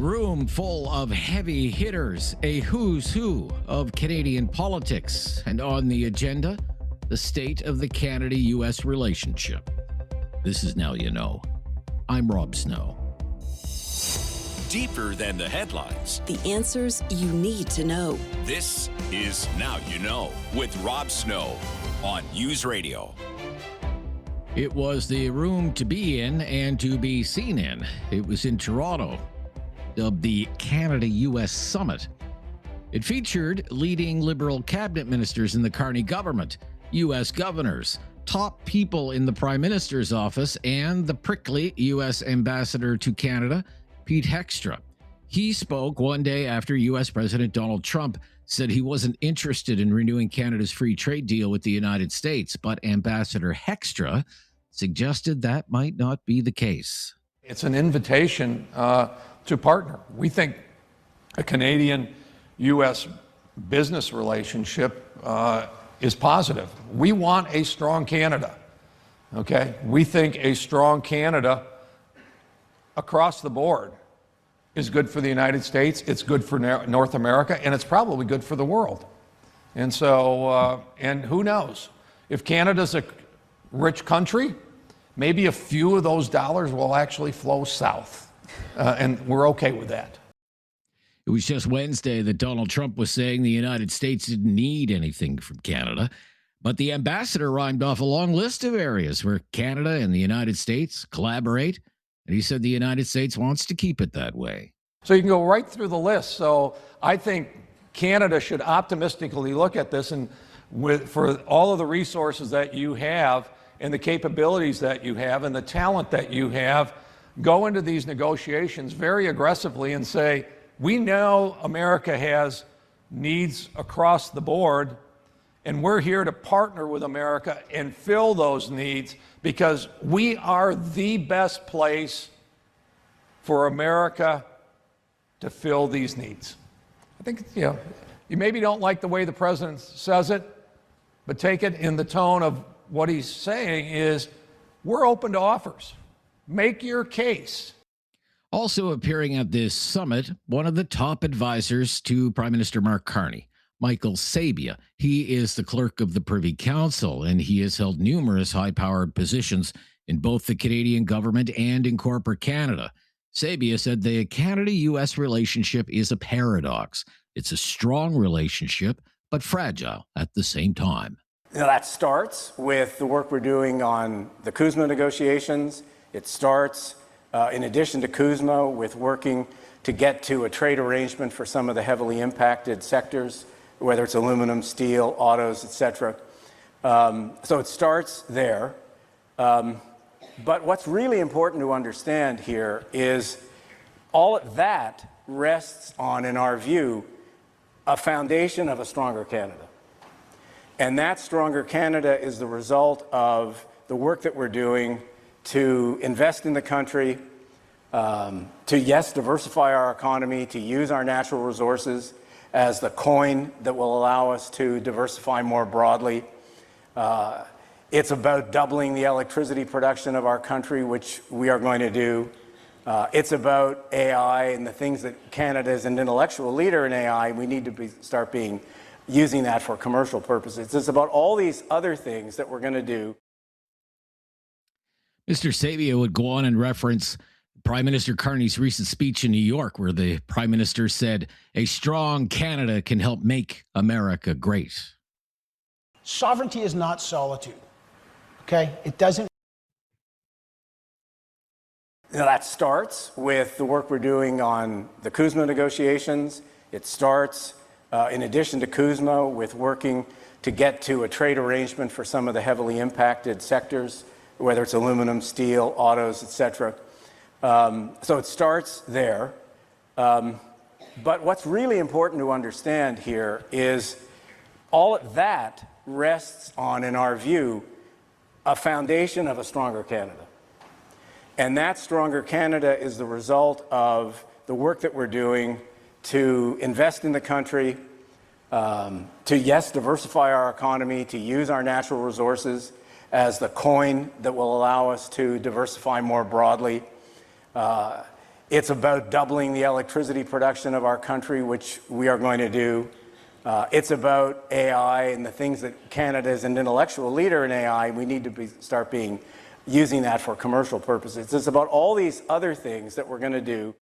room full of heavy hitters, a who's who of Canadian politics, and on the agenda, the state of the Canada-U.S. relationship. This is Now You Know. I'm Rob Snow. Deeper than the headlines. The answers you need to know. This is Now You Know with Rob Snow on News Radio. It was the room to be in and to be seen in. It was in Toronto, dubbed the Canada-U.S. Summit. It featured leading Liberal cabinet ministers in the Carney government, U.S. governors, top people in the Prime Minister's office, and the prickly U.S. ambassador to Canada, Pete Hegstra. He spoke one day after U.S. President Donald Trump said he wasn't interested in renewing Canada's free trade deal with the United States, but Ambassador Hegstra suggested that might not be the case. It's an invitation to partner. We think a Canadian-U.S. business relationship is positive. We want a strong Canada, okay? We think a strong Canada across the board is good for the United States, it's good for North America, and it's probably good for the world. And so, and who knows? If Canada's a rich country, maybe a few of those dollars will actually flow south, and we're okay with that. It was just Wednesday that Donald Trump was saying the United States didn't need anything from Canada, but the ambassador rhymed off a long list of areas where Canada and the United States collaborate, and he said the United States wants to keep it that way. So you can go right through the list. So I think Canada should optimistically look at this, and for all of the resources that you have and the capabilities that you have and the talent that you have, go into these negotiations very aggressively and say, we know America has needs across the board, and we're here to partner with America and fill those needs because we are the best place for America to fill these needs. I think, you maybe don't like the way the president says it, but take it in the tone of what he's saying is, we're open to offers. Make your case. Also appearing at this summit, one of the top advisors to Prime Minister Mark Carney, Michael Sabia. He is the clerk of the Privy Council, and he has held numerous high-powered positions in both the Canadian government and in corporate Canada. Sabia said the Canada-U.S. relationship is a paradox. It's a strong relationship, but fragile at the same time. That starts with the work we're doing on the CUSMA negotiations. It starts, in addition to CUSMA, with working to get to a trade arrangement for some of the heavily impacted sectors, whether it's aluminum, steel, autos, etc. So it starts there. But what's really important to understand here is all of that rests on, in our view, a foundation of a stronger Canada. And that stronger Canada is the result of the work that we're doing to invest in the country, to, yes, diversify our economy, to use our natural resources as the coin that will allow us to diversify more broadly. It's about doubling the electricity production of our country, which we are going to do. It's about AI and the things that Canada is an intellectual leader in AI. We need to start using that for commercial purposes. It's about all these other things that we're going to do. Mr. Sabia would go on and reference Prime Minister Carney's recent speech in New York, where the Prime Minister said, a strong Canada can help make America great. Sovereignty is not solitude, okay? It doesn't. That starts with the work we're doing on the CUSMA negotiations. It starts, in addition to CUSMA, with working to get to a trade arrangement for some of the heavily impacted sectors, whether it's aluminum, steel, autos, etc. So it starts there. But what's really important to understand here is all of that rests on, in our view, a foundation of a stronger Canada. And that stronger Canada is the result of the work that we're doing to invest in the country, to, yes, diversify our economy, to use our natural resources as the coin that will allow us to diversify more broadly. It's about doubling the electricity production of our country, which we are going to do. It's about AI and the things that Canada is an intellectual leader in AI. We need to start using that for commercial purposes. It's about all these other things that we're going to do.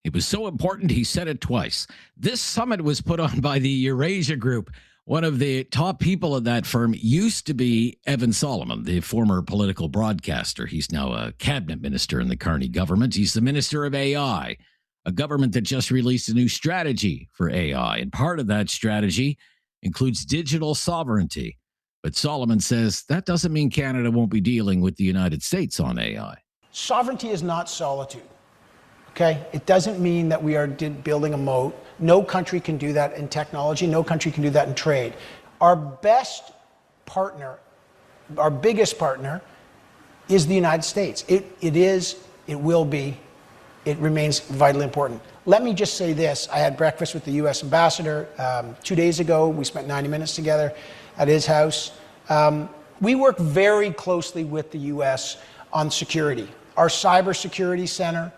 It was so important, he said it twice. This summit was put on by the Eurasia Group. One of the top people at that firm used to be Evan Solomon, the former political broadcaster. He's now a cabinet minister in the Carney government. He's the minister of AI, a government that just released a new strategy for AI. And part of that strategy includes digital sovereignty. But Solomon says that doesn't mean Canada won't be dealing with the United States on AI. Sovereignty is not solitude. Okay? It doesn't mean that we are building a moat. No country can do that in technology. No country can do that in trade. Our best partner, our biggest partner, is the United States. It will be, it remains vitally important. Let me just say this. I had breakfast with the U.S. ambassador 2 days ago. We spent 90 minutes together at his house. We work very closely with the U.S. on security. Our cybersecurity center,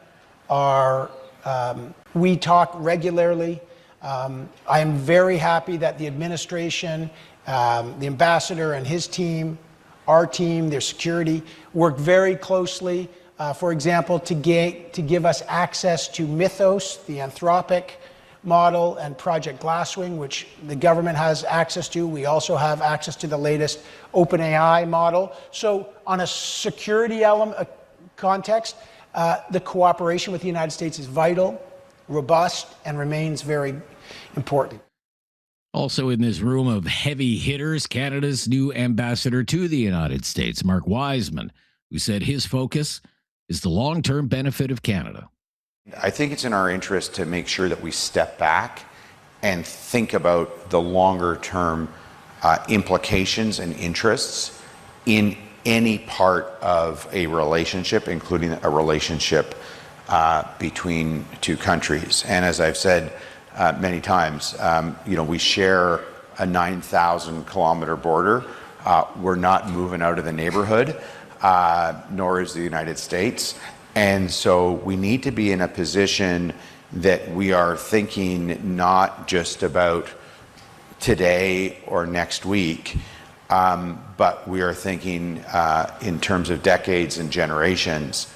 we talk regularly. I am very happy that the administration, the ambassador and his team, our team, their security, work very closely. For example, to give us access to Mythos, the Anthropic model, and Project Glasswing, which the government has access to. We also have access to the latest OpenAI model. So on a security context, the cooperation with the United States is vital, robust, and remains very important. Also in this room of heavy hitters, Canada's new ambassador to the United States, Mark Wiseman, who said his focus is the long-term benefit of Canada. I think it's in our interest to make sure that we step back and think about the longer-term implications and interests in any part of a relationship, including a relationship between two countries. And as I've said many times, we share a 9,000-kilometer border. We're not moving out of the neighborhood, nor is the United States. And so we need to be in a position that we are thinking not just about today or next week, but we are thinking in terms of decades and generations.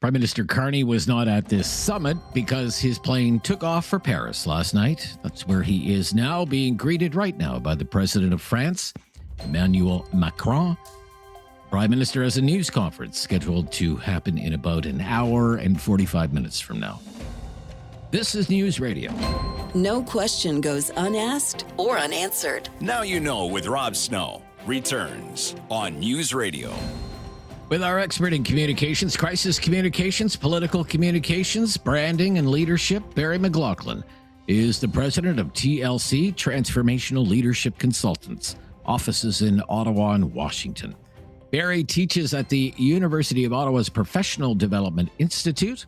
Prime Minister Carney was not at this summit because his plane took off for Paris last night. That's where he is now, being greeted right now by the President of France, Emmanuel Macron. Prime Minister has a news conference scheduled to happen in about an hour and 45 minutes from now. This is News Radio. No question goes unasked or unanswered. Now You Know with Rob Snow returns on News Radio. With our expert in communications, crisis communications, political communications, branding, and leadership, Barry McLoughlin is the president of TLC, Transformational Leadership Consultants, offices in Ottawa and Washington. Barry teaches at the University of Ottawa's Professional Development Institute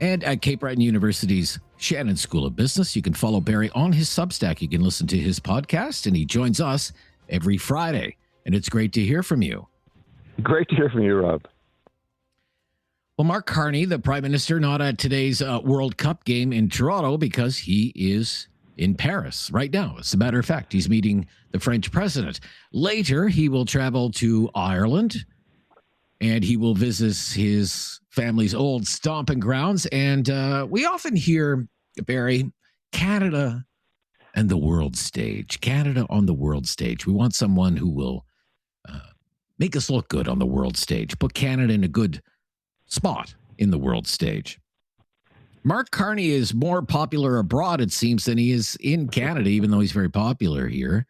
and at Cape Breton University's Shannon School of Business. You can follow Barry on his Substack. You can listen to his podcast, and he joins us every Friday. And it's great to hear from you. Great to hear from you, Rob. Well, Mark Carney, the Prime Minister, not at today's World Cup game in Toronto because he is in Paris right now. As a matter of fact, he's meeting the French president. Later, he will travel to Ireland, and he will visit his family's old stomping grounds. And we often hear, Barry, Canada and the world stage. Canada on the world stage. We want someone who will make us look good on the world stage, put Canada in a good spot in the world stage. Mark Carney is more popular abroad, it seems, than he is in Canada, even though he's very popular here.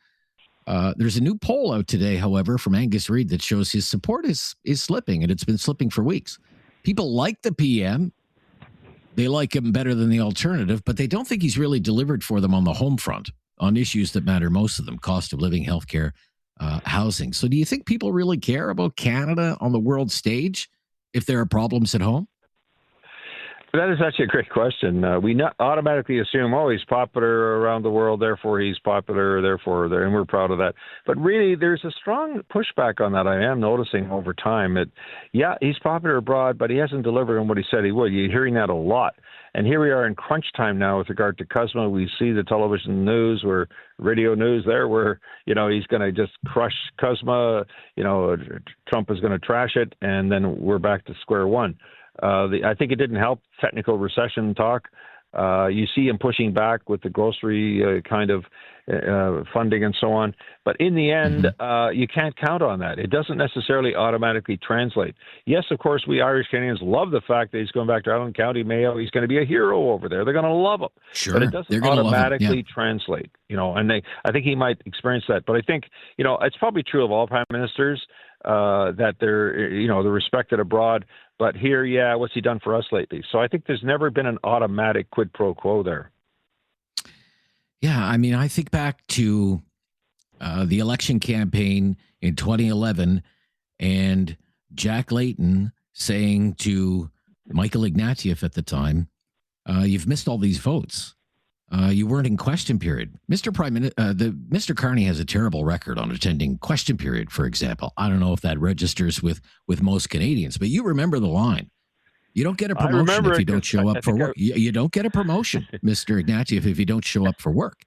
There's a new poll out today, however, from Angus Reid that shows his support is slipping, and it's been slipping for weeks. People like the PM. They like him better than the alternative, but they don't think he's really delivered for them on the home front, on issues that matter most of them, cost of living, healthcare, housing. So do you think people really care about Canada on the world stage if there are problems at home? That is actually a great question. We not automatically assume, oh, he's popular around the world, therefore he's popular, and we're proud of that. But really, there's a strong pushback on that I am noticing over time. He's popular abroad, but he hasn't delivered on what he said he would. You're hearing that a lot. And here we are in crunch time now with regard to Cosmo. We see the television news, radio news there, where, he's going to just crush Cosmo. Trump is going to trash it, and then we're back to square one. I think it didn't help technical recession talk. You see him pushing back with the grocery kind of funding and so on. But in the end, you can't count on that. It doesn't necessarily automatically translate. Yes, of course, we Irish Canadians love the fact that he's going back to Island County Mayo. He's going to be a hero over there. They're going to love him. Sure. But it doesn't automatically translate. And I think he might experience that. But I think, it's probably true of all prime ministers that they're respected abroad. But here, what's he done for us lately? So I think there's never been an automatic quid pro quo there. Yeah, I mean, I think back to the election campaign in 2011 and Jack Layton saying to Michael Ignatieff at the time, you've missed all these votes. You weren't in question period. Mr. Carney has a terrible record on attending question period, for example. I don't know if that registers with most Canadians, but you remember the line. You don't get a promotion if you don't show up for work. You don't get a promotion, Mr. Ignatieff, if you don't show up for work.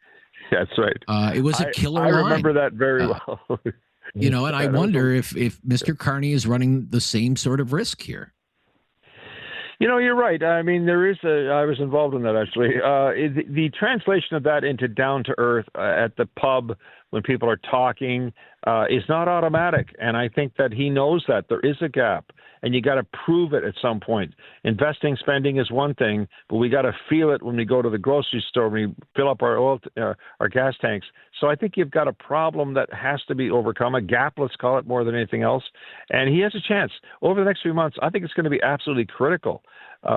That's right. It was a killer line. I remember that very well. And I wonder if Mr. Carney is running the same sort of risk here. You're right. I mean, I was involved in that, actually. The translation of that into down to earth at the pub when people are talking is not automatic. And I think that he knows that there is a gap and you got to prove it at some point. Investing, spending is one thing, but we got to feel it when we go to the grocery store, when we fill up our gas tanks. So I think you've got a problem that has to be overcome, a gap, let's call it, more than anything else. And he has a chance. Over the next few months, I think it's going to be absolutely critical.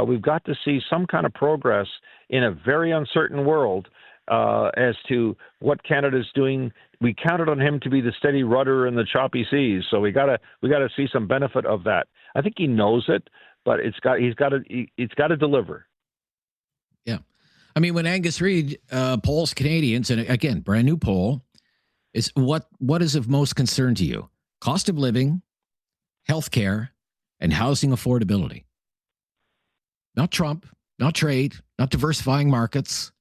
We've got to see some kind of progress in a very uncertain world as to what Canada's doing. We counted on him to be the steady rudder in the choppy seas, so we got to see some benefit of that. I think he knows it, but it's got to deliver. Yeah, I mean, when Angus Reid polls Canadians, and again, brand new poll, is what is of most concern to you? Cost of living, healthcare, and housing affordability. Not Trump, not trade, not diversifying markets,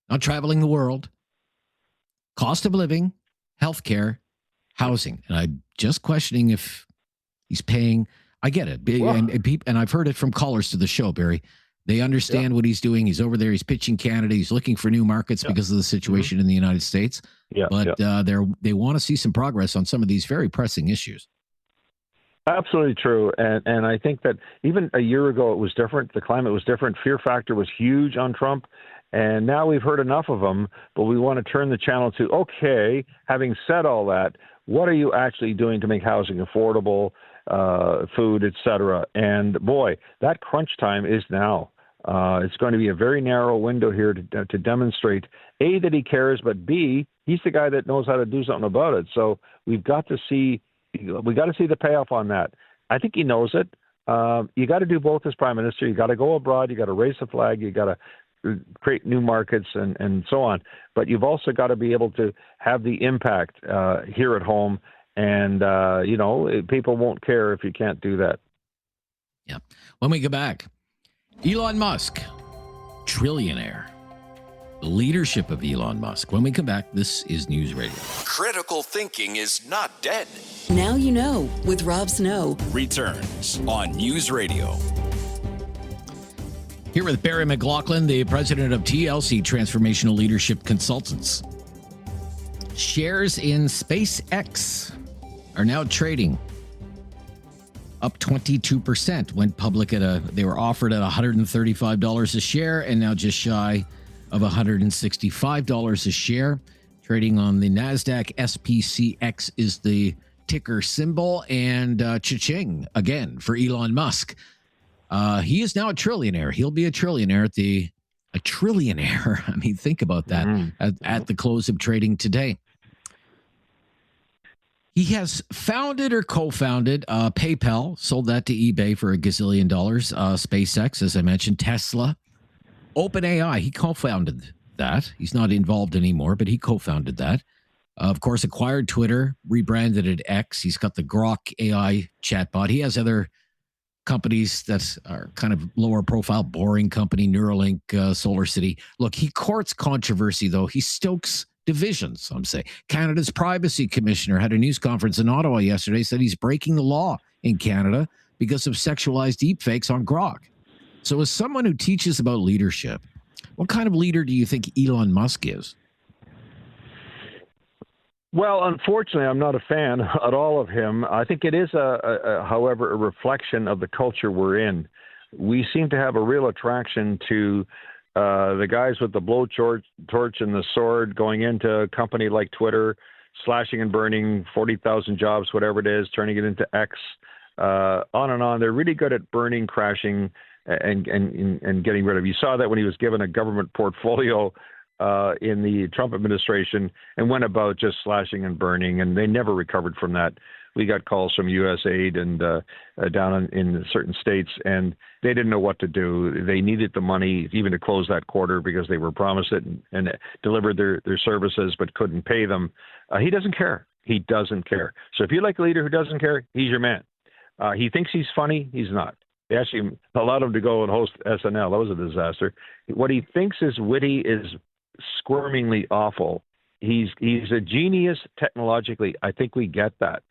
not traveling the world. Cost of living, healthcare, housing. And I'm just questioning if he's paying. I get it. And I've heard it from callers to the show, Barry. They understand what he's doing. He's over there. He's pitching Canada. He's looking for new markets because of the situation in the United States. But they want to see some progress on some of these very pressing issues. Absolutely true. And I think that even a year ago, it was different. The climate was different. Fear factor was huge on Trump. And now we've heard enough of him, but we want to turn the channel to, okay, having said all that, what are you actually doing to make housing affordable, food, et cetera? And boy, that crunch time is now. It's going to be a very narrow window here to demonstrate, A, that he cares, but B, he's the guy that knows how to do something about it. So we've got to see the payoff on that. I think he knows it. You got to do both as prime minister. You got to go abroad. You got to raise the flag. You got to create new markets and so on. But you've also got to be able to have the impact here at home. And, people won't care if you can't do that. Yeah. When we go back, Elon Musk, trillionaire. The leadership of Elon Musk. When we come back, this is News Radio. Critical thinking is not dead. Now you know with Rob Snow. Returns on News Radio. Here with Barry McLoughlin, the president of TLC, Transformational Leadership Consultants. Shares in SpaceX are now trading up 22%. Went public they were offered at $135 a share and now just shy of $165 a share. Trading on the NASDAQ. SPCX is the ticker symbol. And cha-ching again for Elon Musk. He is now a trillionaire. He'll be a trillionaire a trillionaire. I mean, think about that at the close of trading today. He has founded or co-founded PayPal, sold that to eBay for $1 gazillion. SpaceX, as I mentioned, Tesla, OpenAI. He co-founded that. He's not involved anymore, but he co-founded that. Of course, acquired Twitter, rebranded it X. He's got the Grok AI chatbot. He has other companies that are kind of lower profile, boring company, Neuralink, Solar City. Look, he courts controversy, though. He stokes divisions, some say. Canada's privacy commissioner had a news conference in Ottawa yesterday, said he's breaking the law in Canada because of sexualized deepfakes on Grok. So as someone who teaches about leadership, what kind of leader do you think Elon Musk is? Well, unfortunately, I'm not a fan at all of him. I think it is, however, a reflection of the culture we're in. We seem to have a real attraction to the guys with the blowtorch and the sword going into a company like Twitter, slashing and burning 40,000 jobs, whatever it is, turning it into X, on and on. They're really good at burning, crashing, and getting rid of. You saw that when he was given a government portfolio in the Trump administration and went about just slashing and burning, and they never recovered from that. We got calls from USAID and down in certain states, and they didn't know what to do. They needed the money even to close that quarter because they were promised it and delivered their services but couldn't pay them. He doesn't care. He doesn't care. So if you like a leader who doesn't care, he's your man. He thinks he's funny. He's not. They actually allowed him to go and host SNL. That was a disaster. What he thinks is witty is squirmingly awful. He's a genius technologically. I think we get that.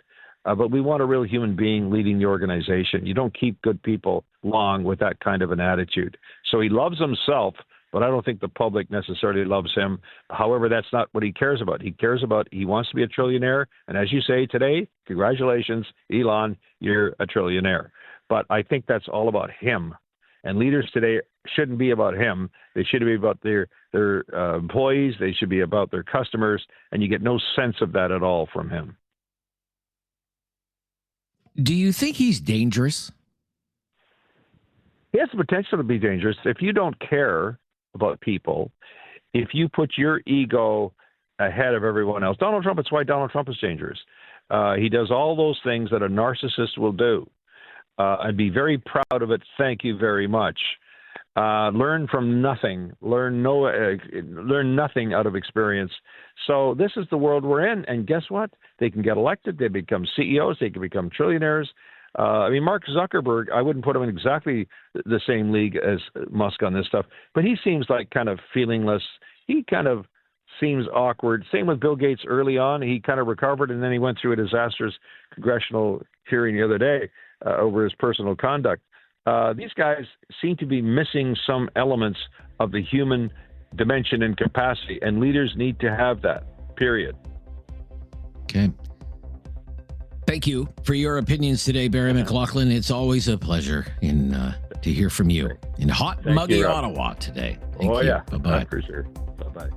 But we want a real human being leading the organization. You don't keep good people long with that kind of an attitude. So he loves himself, but I don't think the public necessarily loves him. However, that's not what he cares about. He wants to be a trillionaire. And as you say today, congratulations, Elon, you're a trillionaire. But I think that's all about him. And leaders today shouldn't be about him. They should be about their employees. They should be about their customers. And you get no sense of that at all from him. Do you think he's dangerous? He has the potential to be dangerous if you don't care about people, if you put your ego ahead of everyone else. Donald Trump, it's why Donald Trump is dangerous. He does all those things that a narcissist will do. I'd be very proud of it. Thank you very much. Learn from nothing. Learn nothing out of experience. So this is the world we're in. And guess what? They can get elected. They become CEOs. They can become trillionaires. Mark Zuckerberg, I wouldn't put him in exactly the same league as Musk on this stuff, but he seems like kind of feelingless. He kind of seems awkward. Same with Bill Gates early on. He kind of recovered, and then he went through a disastrous congressional hearing the other day over his personal conduct. These guys seem to be missing some elements of the human dimension and capacity, and leaders need to have that, period. Okay. Thank you for your opinions today, Barry McLoughlin. It's always a pleasure to hear from you in hot, muggy Ottawa today. Thank you. Yeah. Bye-bye. For sure. Bye-bye.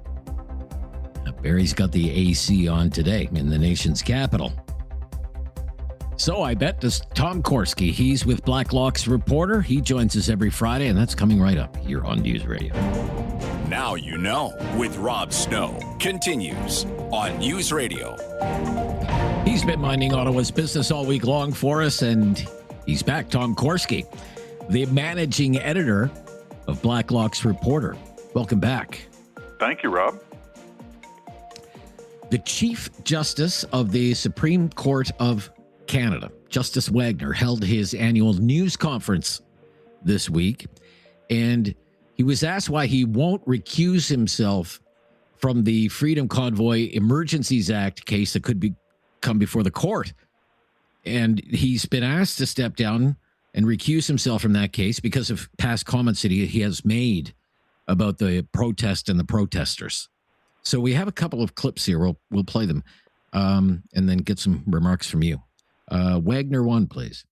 Barry's got the AC on today in the nation's capital. So I bet does Tom Korski. He's with Blacklock's reporter. He joins us every Friday, and that's coming right up here on News Radio. Now you know with Rob Snow continues on News Radio. He's been minding Ottawa's business all week long for us, and he's back. Tom Korski, the managing editor of Blacklock's reporter. Welcome back. Thank you, Rob. The Chief Justice of the Supreme Court of Canada, Justice Wagner, held his annual news conference this week, and he was asked why he won't recuse himself from the Freedom Convoy Emergencies Act case that could come before the court. And he's been asked to step down and recuse himself from that case because of past comments that he has made about the protest and the protesters. So we have a couple of clips here. We'll play them and then get some remarks from you. Wagner 1, please.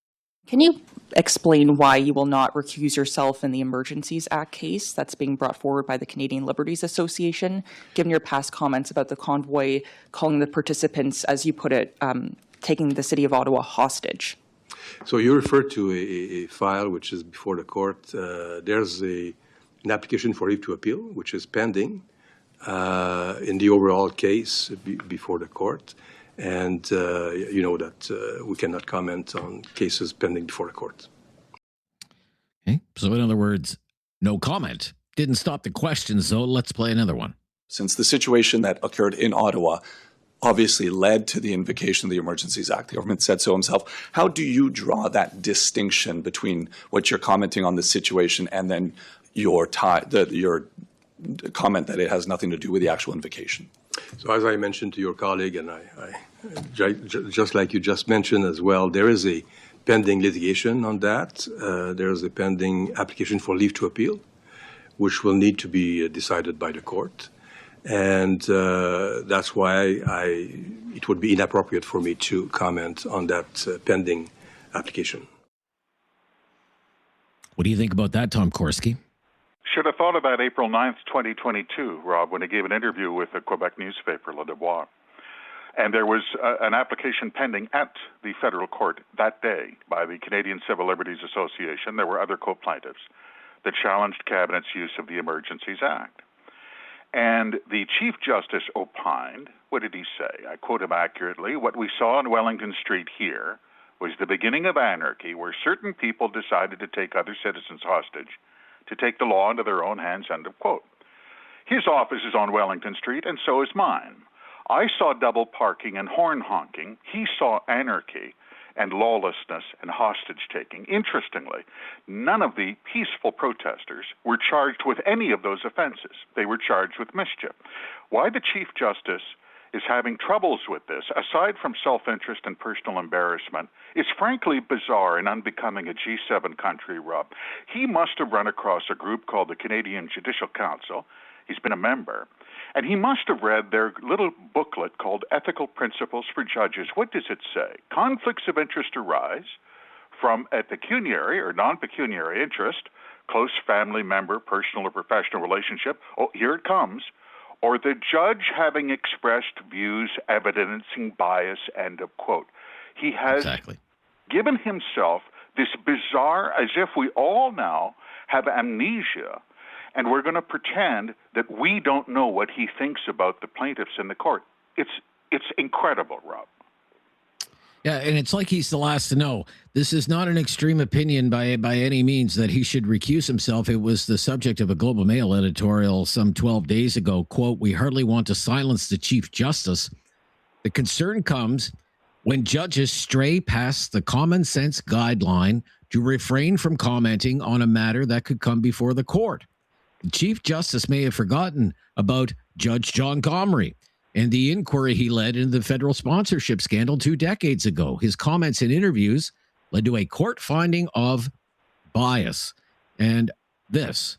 Can you explain why you will not recuse yourself in the Emergencies Act case that's being brought forward by the Canadian Liberties Association, given your past comments about the convoy calling the participants, as you put it, taking the city of Ottawa hostage? So you refer to a file which is before the court. There's an application for leave to appeal, which is pending in the overall case before the court. And you know that we cannot comment on cases pending before the court. Okay. So in other words, no comment. Didn't stop the questions, though. Let's play another one. Since the situation that occurred in Ottawa obviously led to the invocation of the Emergencies Act, the government said so himself, how do you draw that distinction between what you're commenting on the situation and then your comment that it has nothing to do with the actual invocation? So as I mentioned to your colleague, and I just like you just mentioned as well, there is a pending litigation on that. There is a pending application for leave to appeal, which will need to be decided by the court. And that's why it would be inappropriate for me to comment on that pending application. What do you think about that, Tom Korski? Should have thought about April 9th, 2022, Rob, when he gave an interview with the Quebec newspaper, Le Devoir. And there was an application pending at the federal court that day by the Canadian Civil Liberties Association. There were other co-plaintiffs that challenged Cabinet's use of the Emergencies Act. And the Chief Justice opined, what did he say? I quote him accurately, "What we saw on Wellington Street here was the beginning of anarchy where certain people decided to take other citizens hostage, to take the law into their own hands," end of quote. His office is on Wellington Street, and so is mine. I saw double parking and horn honking. He saw anarchy and lawlessness and hostage-taking. Interestingly, none of the peaceful protesters were charged with any of those offenses. They were charged with mischief. Why the Chief Justice is having troubles with this, aside from self-interest and personal embarrassment, is frankly bizarre and unbecoming a G7 country, Rob. He must have run across a group called the Canadian Judicial Council. He's been a member. And he must have read their little booklet called Ethical Principles for Judges. What does it say? Conflicts of interest arise from a pecuniary or non-pecuniary interest, close family member, personal or professional relationship. Oh, here it comes. Or the judge having expressed views evidencing bias, end of quote. He has given himself this bizarre, as if we all now have amnesia, and we're going to pretend that we don't know what he thinks about the plaintiffs in the court. It's incredible, Rob. Yeah, and it's like he's the last to know. This is not an extreme opinion by any means that he should recuse himself. It was the subject of a Globe and Mail editorial some 12 days ago. Quote, "We hardly want to silence the Chief Justice. The concern comes when judges stray past the common sense guideline to refrain from commenting on a matter that could come before the court. The Chief Justice may have forgotten about Judge John Comrie and the inquiry he led into the federal sponsorship scandal 2 decades ago. His comments and interviews led to a court finding of bias. And this,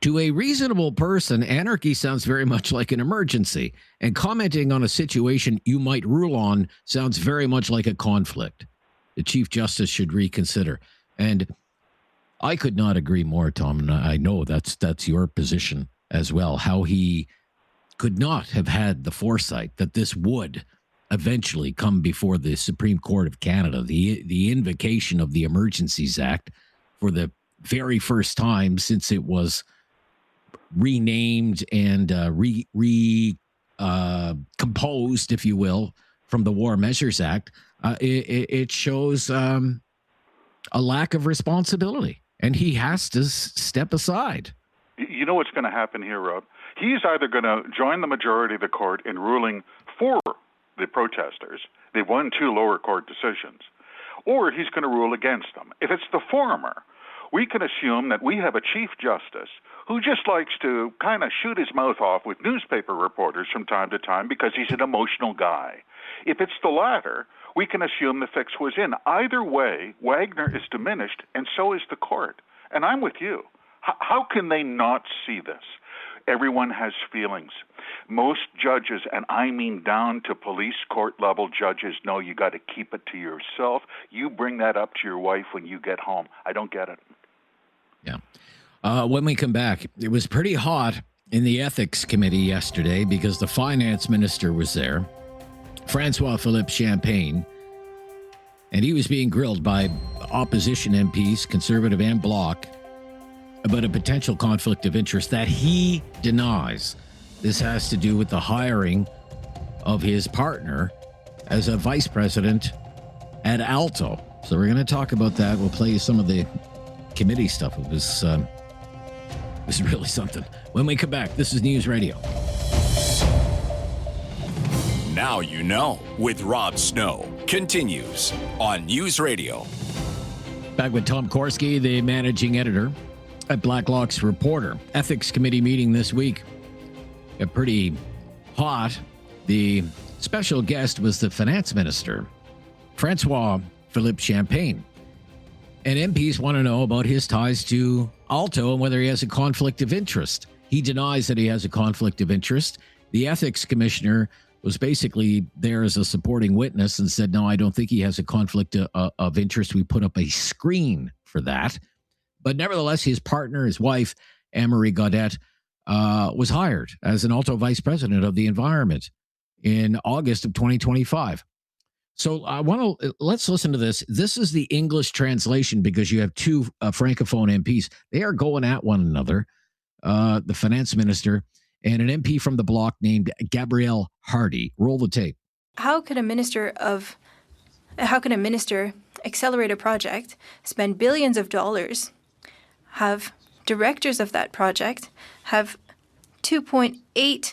to a reasonable person, anarchy sounds very much like an emergency, and commenting on a situation you might rule on sounds very much like a conflict. The Chief Justice should reconsider." And I could not agree more, Tom, and I know that's your position as well, how he could not have had the foresight that this would eventually come before the Supreme Court of Canada, the invocation of the Emergencies Act for the very first time since it was renamed and composed, if you will, from the War Measures Act. It shows a lack of responsibility. And he has to step aside. You know what's going to happen here, Rob? He's either going to join the majority of the court in ruling for the protesters. They've won 2 lower court decisions. Or he's going to rule against them. If it's the former, we can assume that we have a Chief Justice who just likes to kind of shoot his mouth off with newspaper reporters from time to time because he's an emotional guy. If it's the latter, we can assume the fix was in. Either way, Wagner is diminished, and so is the court. And I'm with you. How can they not see this? Everyone has feelings. Most judges, and I mean down to police court level judges, know you got to keep it to yourself. You bring that up to your wife when you get home. I don't get it. Yeah. When we come back, it was pretty hot in the ethics committee yesterday because the finance minister was there, Francois-Philippe Champagne, and he was being grilled by opposition MPs, Conservative and Bloc, about a potential conflict of interest that he denies. This has to do with the hiring of his partner as a vice president at Alto. So we're going to talk about that. We'll play you some of the committee stuff. It was really something. When we come back, this is News Radio. Now you know with Rob Snow continues on News Radio. Back with Tom Korski, the managing editor at Blacklock's Reporter. Ethics Committee meeting this week. Got pretty hot. The special guest was the finance minister, Francois-Philippe Champagne. And MPs want to know about his ties to Alto and whether he has a conflict of interest. He denies that he has a conflict of interest. The ethics commissioner was basically there as a supporting witness and said, no, I don't think he has a conflict of interest. We put up a screen for that. But nevertheless, his partner, his wife, Anne-Marie Gaudet, was hired as an Alto vice president of the environment in August of 2025. So let's listen to this. This is the English translation because you have two Francophone MPs. They are going at one another, the finance minister and an MP from the bloc named Gabrielle Hardy. Roll the tape. How could a minister accelerate a project, spend billions of dollars, have directors of that project, have $2.8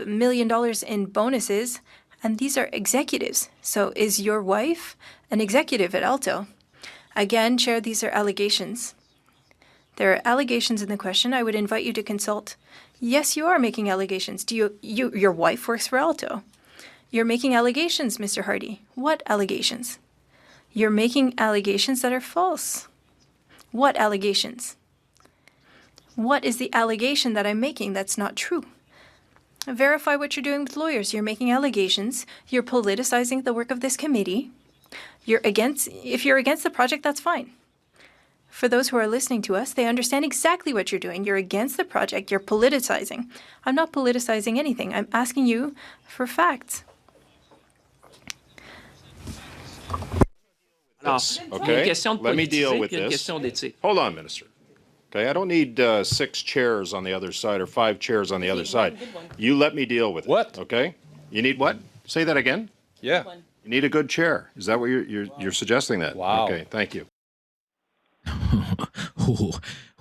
million in bonuses, and these are executives. So is your wife an executive at Alto? Again, Chair, these are allegations. There are allegations in the question. I would invite you to consult. Yes, you are making allegations. Your wife works for Alto. You're making allegations, Mr. Hardy. What allegations? You're making allegations that are false. What allegations? What is the allegation that I'm making that's not true? Verify what you're doing with lawyers. You're making allegations. You're politicizing the work of this committee. If you're against the project, that's fine. For those who are listening to us, they understand exactly what you're doing. You're against the project. You're politicizing. I'm not politicizing anything. I'm asking you for facts. Okay, let me deal with this. Hold on, Minister. Okay, I don't need 6 chairs on the other side or 5 chairs on the other side. You let me deal with it. What? Okay? You need what? Say that again? Yeah. You need a good chair. Is that what you're suggesting that? Wow. Okay, thank you.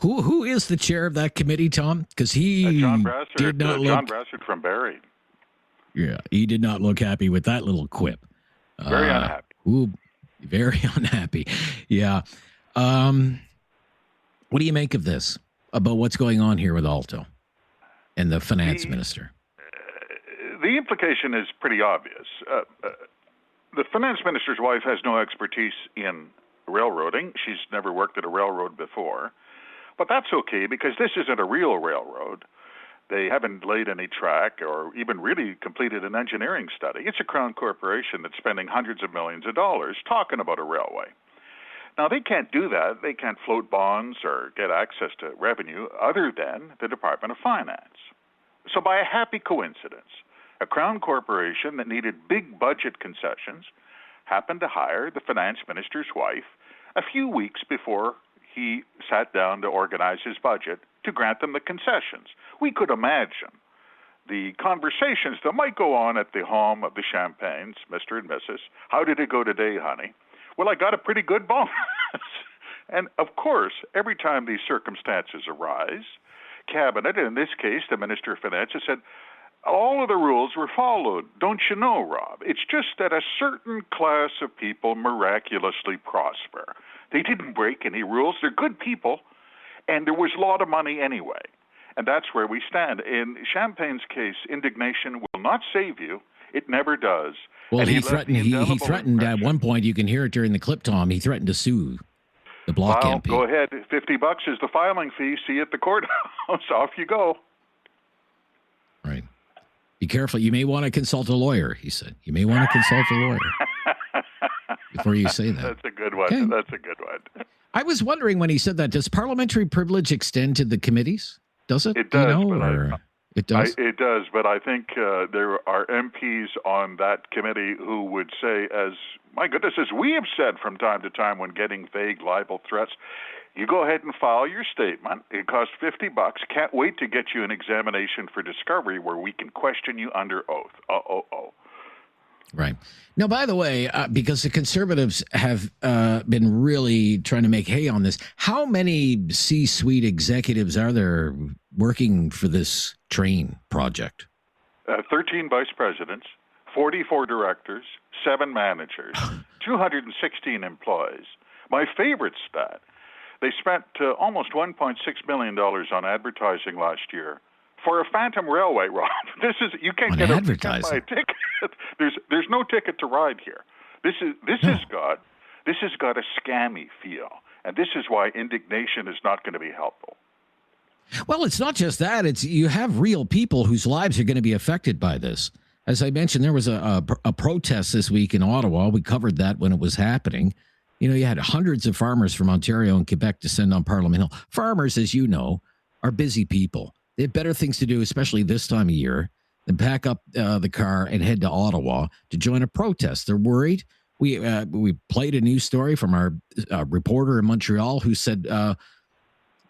Who is the chair of that committee, Tom? Because he John Brassard, did not look. John Brassard from Barrie. Yeah, he did not look happy with that little quip. Very unhappy. Very unhappy. Yeah. What do you make of this about what's going on here with Alto and the finance minister? The implication is pretty obvious. The finance minister's wife has no expertise in railroading. She's never worked at a railroad before. But that's okay because this isn't a real railroad. They haven't laid any track or even really completed an engineering study. It's a Crown corporation that's spending hundreds of millions of dollars talking about a railway. Now, they can't do that. They can't float bonds or get access to revenue other than the Department of Finance. So by a happy coincidence, a Crown corporation that needed big budget concessions happened to hire the finance minister's wife a few weeks before he sat down to organize his budget to grant them the concessions. We could imagine the conversations that might go on at the home of the Champagnes, Mr. and Mrs. How did it go today, honey? Well, I got a pretty good bonus. And, of course, every time these circumstances arise, Cabinet, and in this case the Minister of Finance, has said, all of the rules were followed. Don't you know, Rob? It's just that a certain class of people miraculously prosper. They didn't break any rules. They're good people, and there was a lot of money anyway. And that's where we stand. In Champagne's case, indignation will not save you. It never does. Well, and he threatened at one point, you can hear it during the clip, Tom, he threatened to sue the bloc MP. Go ahead. $50 is the filing fee. See you at the courthouse. Off you go. Right. Be careful. You may want to consult a lawyer, he said. You may want to consult a lawyer before you say that. That's a good one. Okay. That's a good one. I was wondering when he said that, does parliamentary privilege extend to the committees? Does it? It does. It does? It does, but I think there are MPs on that committee who would say, my goodness, as we have said from time to time when getting vague libel threats, You go ahead and file your statement. It costs $50. Can't wait to get you an examination for discovery where we can question you under oath. Right. Now, by the way, because the Conservatives have been really trying to make hay on this, how many C-suite executives are there working for this train project? 13 vice presidents, 44 directors, 7 managers, 216 employees. My favorite stat, they spent almost $1.6 million on advertising last year for a phantom railway, Rob. This is, you can't On get advertising. buy a ticket. There's no ticket to ride here. This has got a scammy feel, and this is why indignation is not going to be helpful. Well, it's not just that. It's you have real people whose lives are going to be affected by this. As I mentioned, there was a protest this week in Ottawa. We covered that when it was happening. You know, you had hundreds of farmers from Ontario and Quebec descend on Parliament Hill. Farmers, as you know, are busy people. They have better things to do, especially this time of year, than pack up the car and head to Ottawa to join a protest. They're worried. We played a news story from our reporter in Montreal who said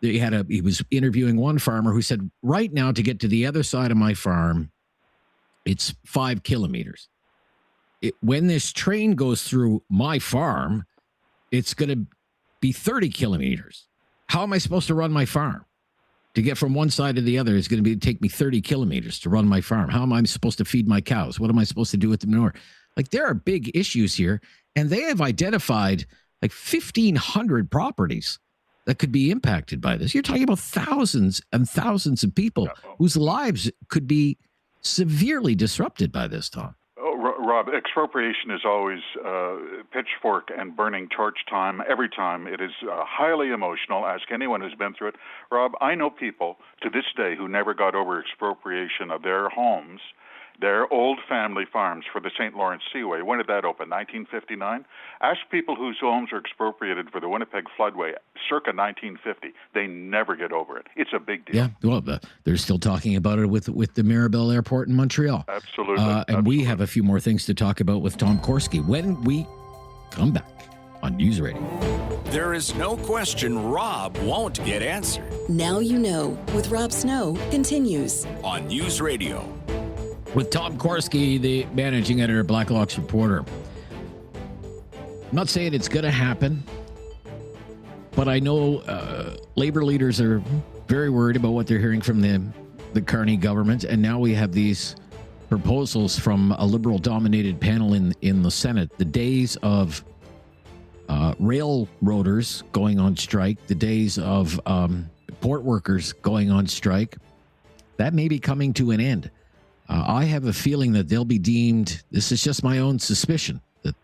he was interviewing one farmer who said, right now to get to the other side of my farm, it's 5 kilometers. When this train goes through my farm, it's going to be 30 kilometers. How am I supposed to run my farm? To get from one side to the other is going to take me 30 kilometers to run my farm. How am I supposed to feed my cows? What am I supposed to do with the manure? Like, there are big issues here, and they have identified like 1,500 properties that could be impacted by this. You're talking about thousands and thousands of people whose lives could be severely disrupted by this, Tom. Rob, expropriation is always pitchfork and burning torch time. Every time it is highly emotional. Ask anyone who's been through it. Rob, I know people to this day who never got over expropriation of their homes, their old family farms for the St. Lawrence Seaway. When did that open? 1959? Ask people whose homes are expropriated for the Winnipeg floodway circa 1950. They never get over it. It's a big deal. Yeah, well, they're still talking about it with the Mirabel Airport in Montreal. Absolutely. And we have a few more things to talk about with Tom Korski when we come back on News Radio. There is no question Rob won't get answered. Now you know with Rob Snow continues on News Radio. With Tom Korski, the managing editor of Blacklock's reporter. I'm not saying it's going to happen, but I know labor leaders are very worried about what they're hearing from the Carney government, and now we have these proposals from a Liberal-dominated panel in the Senate. The days of railroaders going on strike, the days of port workers going on strike, that may be coming to an end. I have a feeling that they'll be deemed, this is just my own suspicion, that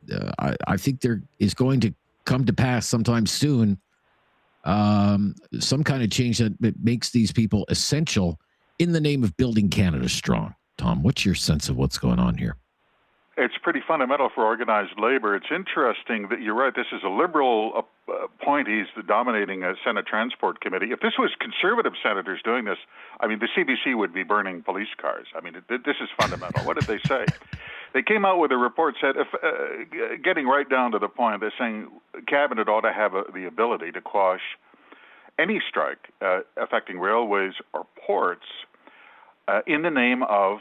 I think there is going to come to pass sometime soon some kind of change that makes these people essential in the name of building Canada strong. Tom, what's your sense of what's going on here? It's pretty fundamental for organized labor. It's interesting that you're right. This is a Liberal appointees dominating a Senate Transport Committee. If this was Conservative senators doing this, I mean, the CBC would be burning police cars. I mean, this is fundamental. What did they say? They came out with a report said, getting right down to the point, they're saying Cabinet ought to have the ability to quash any strike affecting railways or ports in the name of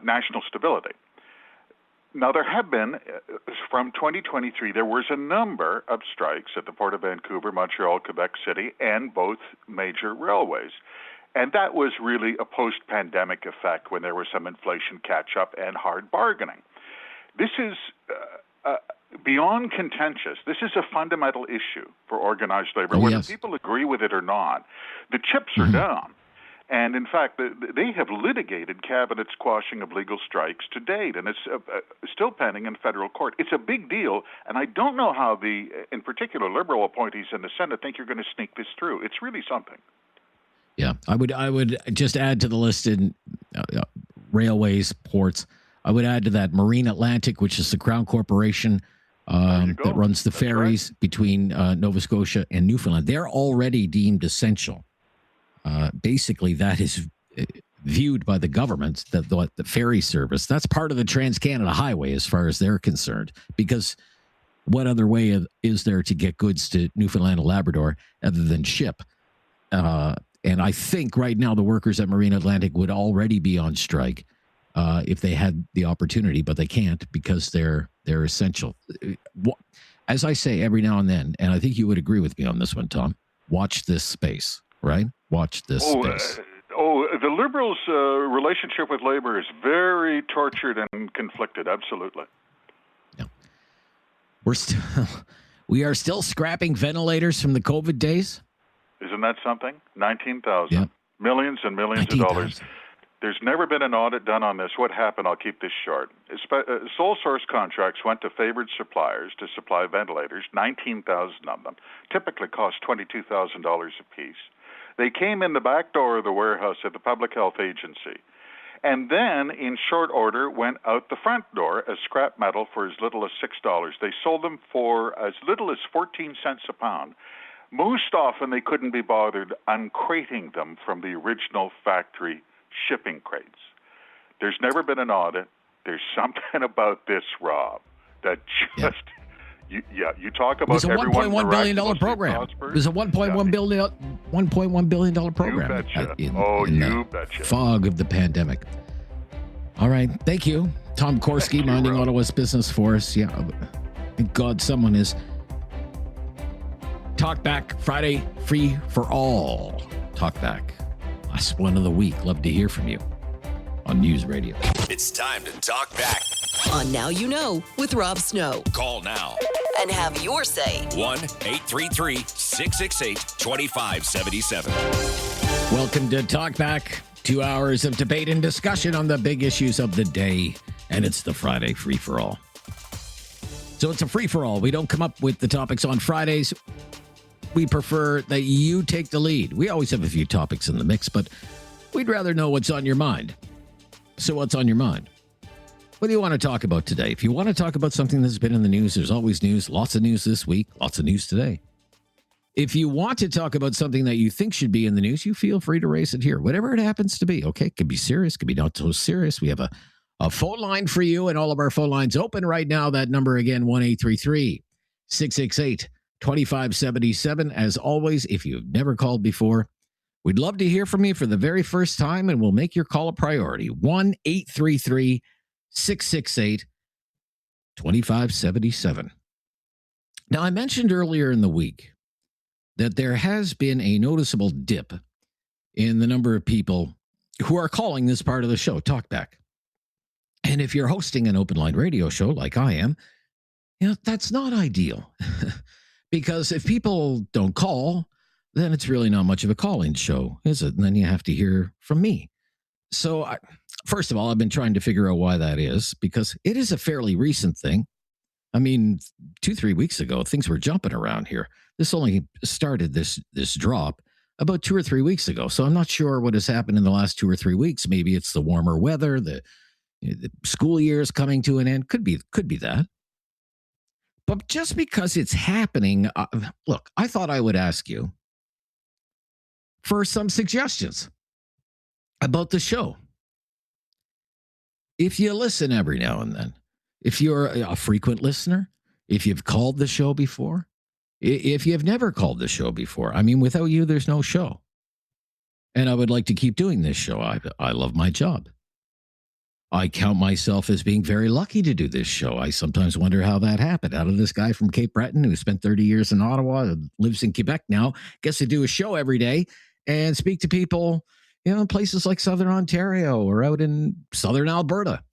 national stability. Now, there have been, from 2023, there was a number of strikes at the Port of Vancouver, Montreal, Quebec City, and both major railways. And that was really a post-pandemic effect when there was some inflation catch-up and hard bargaining. This is beyond contentious. This is a fundamental issue for organized labor. Whether people agree with it or not, the chips are down. And in fact, they have litigated Cabinet's quashing of legal strikes to date, and it's still pending in federal court. It's a big deal, and I don't know how in particular, Liberal appointees in the Senate think you're going to sneak this through. It's really something. Yeah, I would just add to the list in railways, ports. I would add to that Marine Atlantic, which is the Crown Corporation that runs the ferries between Nova Scotia and Newfoundland. They're already deemed essential. Basically, that is viewed by the government, that the ferry service, that's part of the Trans-Canada Highway as far as they're concerned, because what other way is there to get goods to Newfoundland and Labrador other than ship? And I think right now the workers at Marine Atlantic would already be on strike if they had the opportunity, but they can't because they're essential. As I say every now and then, and I think you would agree with me on this one, Tom, watch this space, right? Watch this space. The Liberals' relationship with Labour is very tortured and conflicted, absolutely. Yeah. We are still scrapping ventilators from the COVID days. Isn't that something? 19,000. Yeah. Millions and millions of dollars. There's never been an audit done on this. What happened? I'll keep this short. Sole source contracts went to favored suppliers to supply ventilators, 19,000 of them, typically cost $22,000 apiece. They came in the back door of the warehouse at the Public Health Agency, and then in short order went out the front door as scrap metal for as little as $6. They sold them for as little as 14 cents a pound. Most often they couldn't be bothered uncrating them from the original factory shipping crates. There's never been an audit. There's something about this, Rob, that just... You talk about it was a $1.1 billion program. It was a $1.1 billion program. You betcha. You betcha. Fog of the pandemic. All right. Thank you. Tom Korski, minding Ottawa's business for us. Yeah. Thank God someone is. Talkback Friday, free for all. Talkback. Last one of the week. Love to hear from you on News Radio. It's time to talk back. On Now You Know with Rob Snow. Call now. And have your say. 1-833-668-2577. Welcome to Talkback. 2 hours of debate and discussion on the big issues of the day. And it's the Friday free-for-all. So it's a free-for-all. We don't come up with the topics on Fridays. We prefer that you take the lead. We always have a few topics in the mix, but we'd rather know what's on your mind. So what's on your mind? What do you want to talk about today? If you want to talk about something that's been in the news, there's always news. Lots of news this week. Lots of news today. If you want to talk about something that you think should be in the news, you feel free to raise it here. Whatever it happens to be. Okay, it could be serious, could be not so serious. We have a phone line for you, and all of our phone lines open right now. That number again, 1-833-668-2577. As always, if you've never called before, we'd love to hear from you for the very first time, and we'll make your call a priority. 1-833-668-2577. Now, I mentioned earlier in the week that there has been a noticeable dip in the number of people who are calling this part of the show, Talkback. And if you're hosting an open line radio show like I am, that's not ideal. Because if people don't call, then it's really not much of a call-in show, is it? And then you have to hear from me. So, first of all, I've been trying to figure out why that is, because it is a fairly recent thing. I mean, 2-3 weeks ago, things were jumping around here. This only started this drop about 2 or 3 weeks ago. So I'm not sure what has happened in the last 2 or 3 weeks. Maybe it's the warmer weather, the school year is coming to an end. Could be that. But just because it's happening, look, I thought I would ask you for some suggestions about the show. If you listen every now and then, if you're a frequent listener, if you've called the show before, if you've never called the show before, I mean, without you, there's no show. And I would like to keep doing this show. I love my job. I count myself as being very lucky to do this show. I sometimes wonder how that happened. Out of this guy from Cape Breton who spent 30 years in Ottawa and lives in Quebec now, gets to do a show every day and speak to people, in places like Southern Ontario or out in Southern Alberta.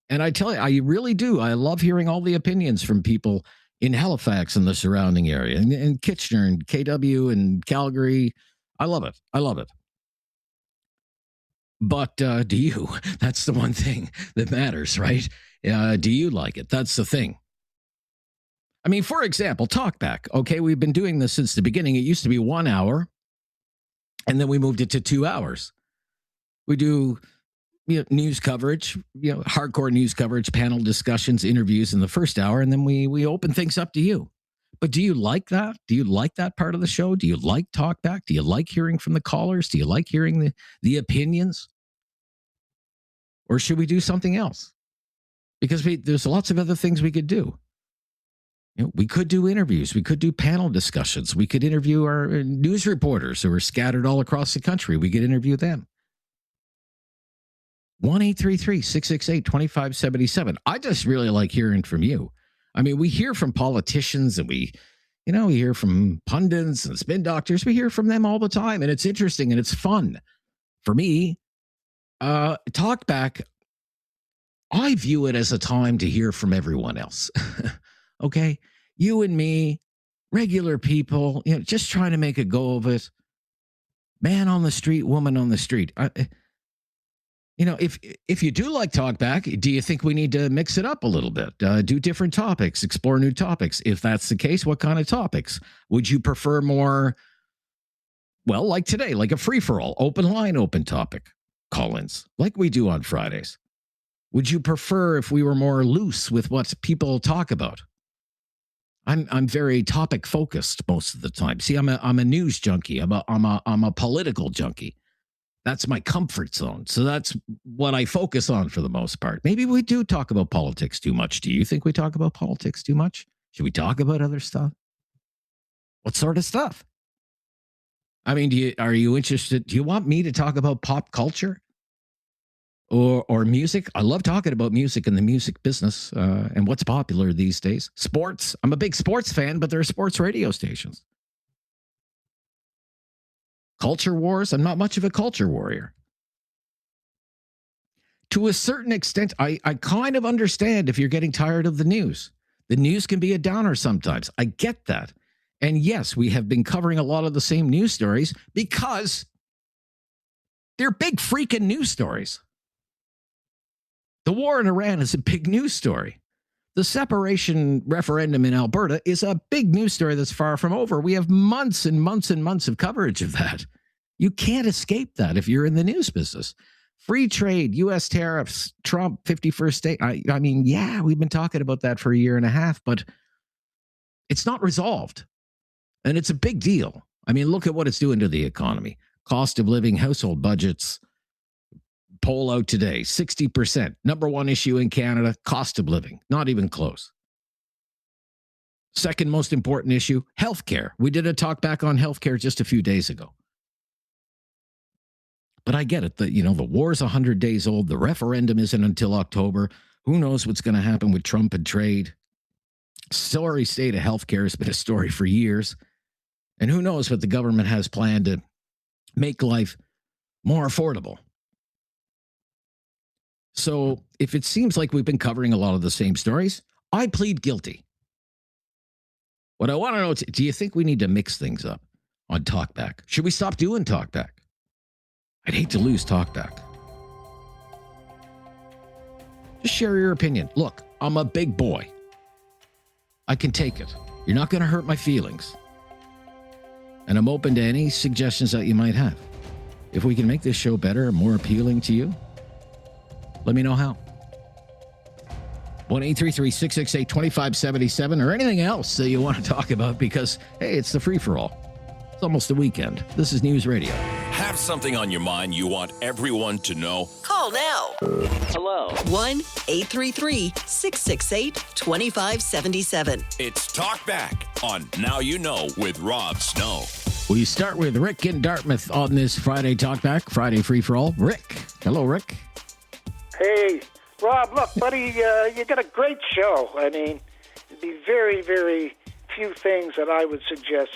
And I tell you, I really do. I love hearing all the opinions from people in Halifax and the surrounding area, and Kitchener and KW and Calgary. I love it. I love it. But do you? That's the one thing that matters, right? Do you like it? That's the thing. I mean, for example, Talkback. Okay, we've been doing this since the beginning. It used to be 1 hour, and then we moved it to 2 hours. We do news coverage, hardcore news coverage, panel discussions, interviews in the first hour, and then we open things up to you. But do you like that? Do you like that part of the show? Do you like Talkback? Do you like hearing from the callers? Do you like hearing the opinions? Or should we do something else? Because there's lots of other things we could do. We could do interviews. We could do panel discussions. We could interview our news reporters who are scattered all across the country. We could interview them. 1-833-668-2577. I just really like hearing from you. I mean, we hear from politicians and we hear from pundits and spin doctors. We hear from them all the time, and it's interesting and it's fun. For me, Talkback, I view it as a time to hear from everyone else. Okay? You and me, regular people, just trying to make a go of it. Man on the street, woman on the street. If you do like Talkback, do you think we need to mix it up a little bit? Do different topics, explore new topics? If that's the case, what kind of topics? Would you prefer more, well, like today, like a free-for-all, open line, open topic call-ins, like we do on Fridays? Would you prefer if we were more loose with what people talk about? I'm very topic focused most of the time. See, I'm a news junkie. I'm a political junkie. That's my comfort zone. So that's what I focus on for the most part. Maybe we do talk about politics too much. Do you think we talk about politics too much? Should we talk about other stuff? What sort of stuff? I mean, are you interested? Do you want me to talk about pop culture or music? I love talking about music and the music business and what's popular these days. Sports. I'm a big sports fan, but there are sports radio stations. Culture wars. I'm not much of a culture warrior. To a certain extent, I kind of understand if you're getting tired of the news. The news can be a downer sometimes. I get that. And yes, we have been covering a lot of the same news stories because they're big freaking news stories. The war in Iran is a big news story. The separation referendum in Alberta is a big news story that's far from over. We have months and months and months of coverage of that. You can't escape that if you're in the news business. Free trade, U.S. tariffs, Trump, 51st state. I mean, yeah, we've been talking about that for a year and a half, but it's not resolved. And it's a big deal. I mean, look at what it's doing to the economy. Cost of living, household budgets. Poll out today, 60%. Number one issue in Canada, cost of living. Not even close. Second most important issue, healthcare. We did a talk back on healthcare just a few days ago. But I get it. The war's 100 days old. The referendum isn't until October. Who knows what's going to happen with Trump and trade? Sorry state of healthcare has been a story for years. And who knows what the government has planned to make life more affordable. So if it seems like we've been covering a lot of the same stories, I plead guilty. What I want to know is, do you think we need to mix things up on Talkback? Should we stop doing Talkback? I'd hate to lose Talkback. Just share your opinion. Look, I'm a big boy. I can take it. You're not going to hurt my feelings. And I'm open to any suggestions that you might have. If we can make this show better and more appealing to you, let me know how. 1-833-668-2577 or anything else that you want to talk about because, hey, it's the free-for-all. It's almost the weekend. This is News Radio. Have something on your mind you want everyone to know? Call now. Hello. 1-833-668-2577. It's Talkback on Now You Know with Rob Snow. We start with Rick in Dartmouth on this Friday Talkback, Friday Free-for-all. Rick. Hello, Rick. Hey, Rob, look, buddy, you got a great show. I mean, it'd be very, very few things that I would suggest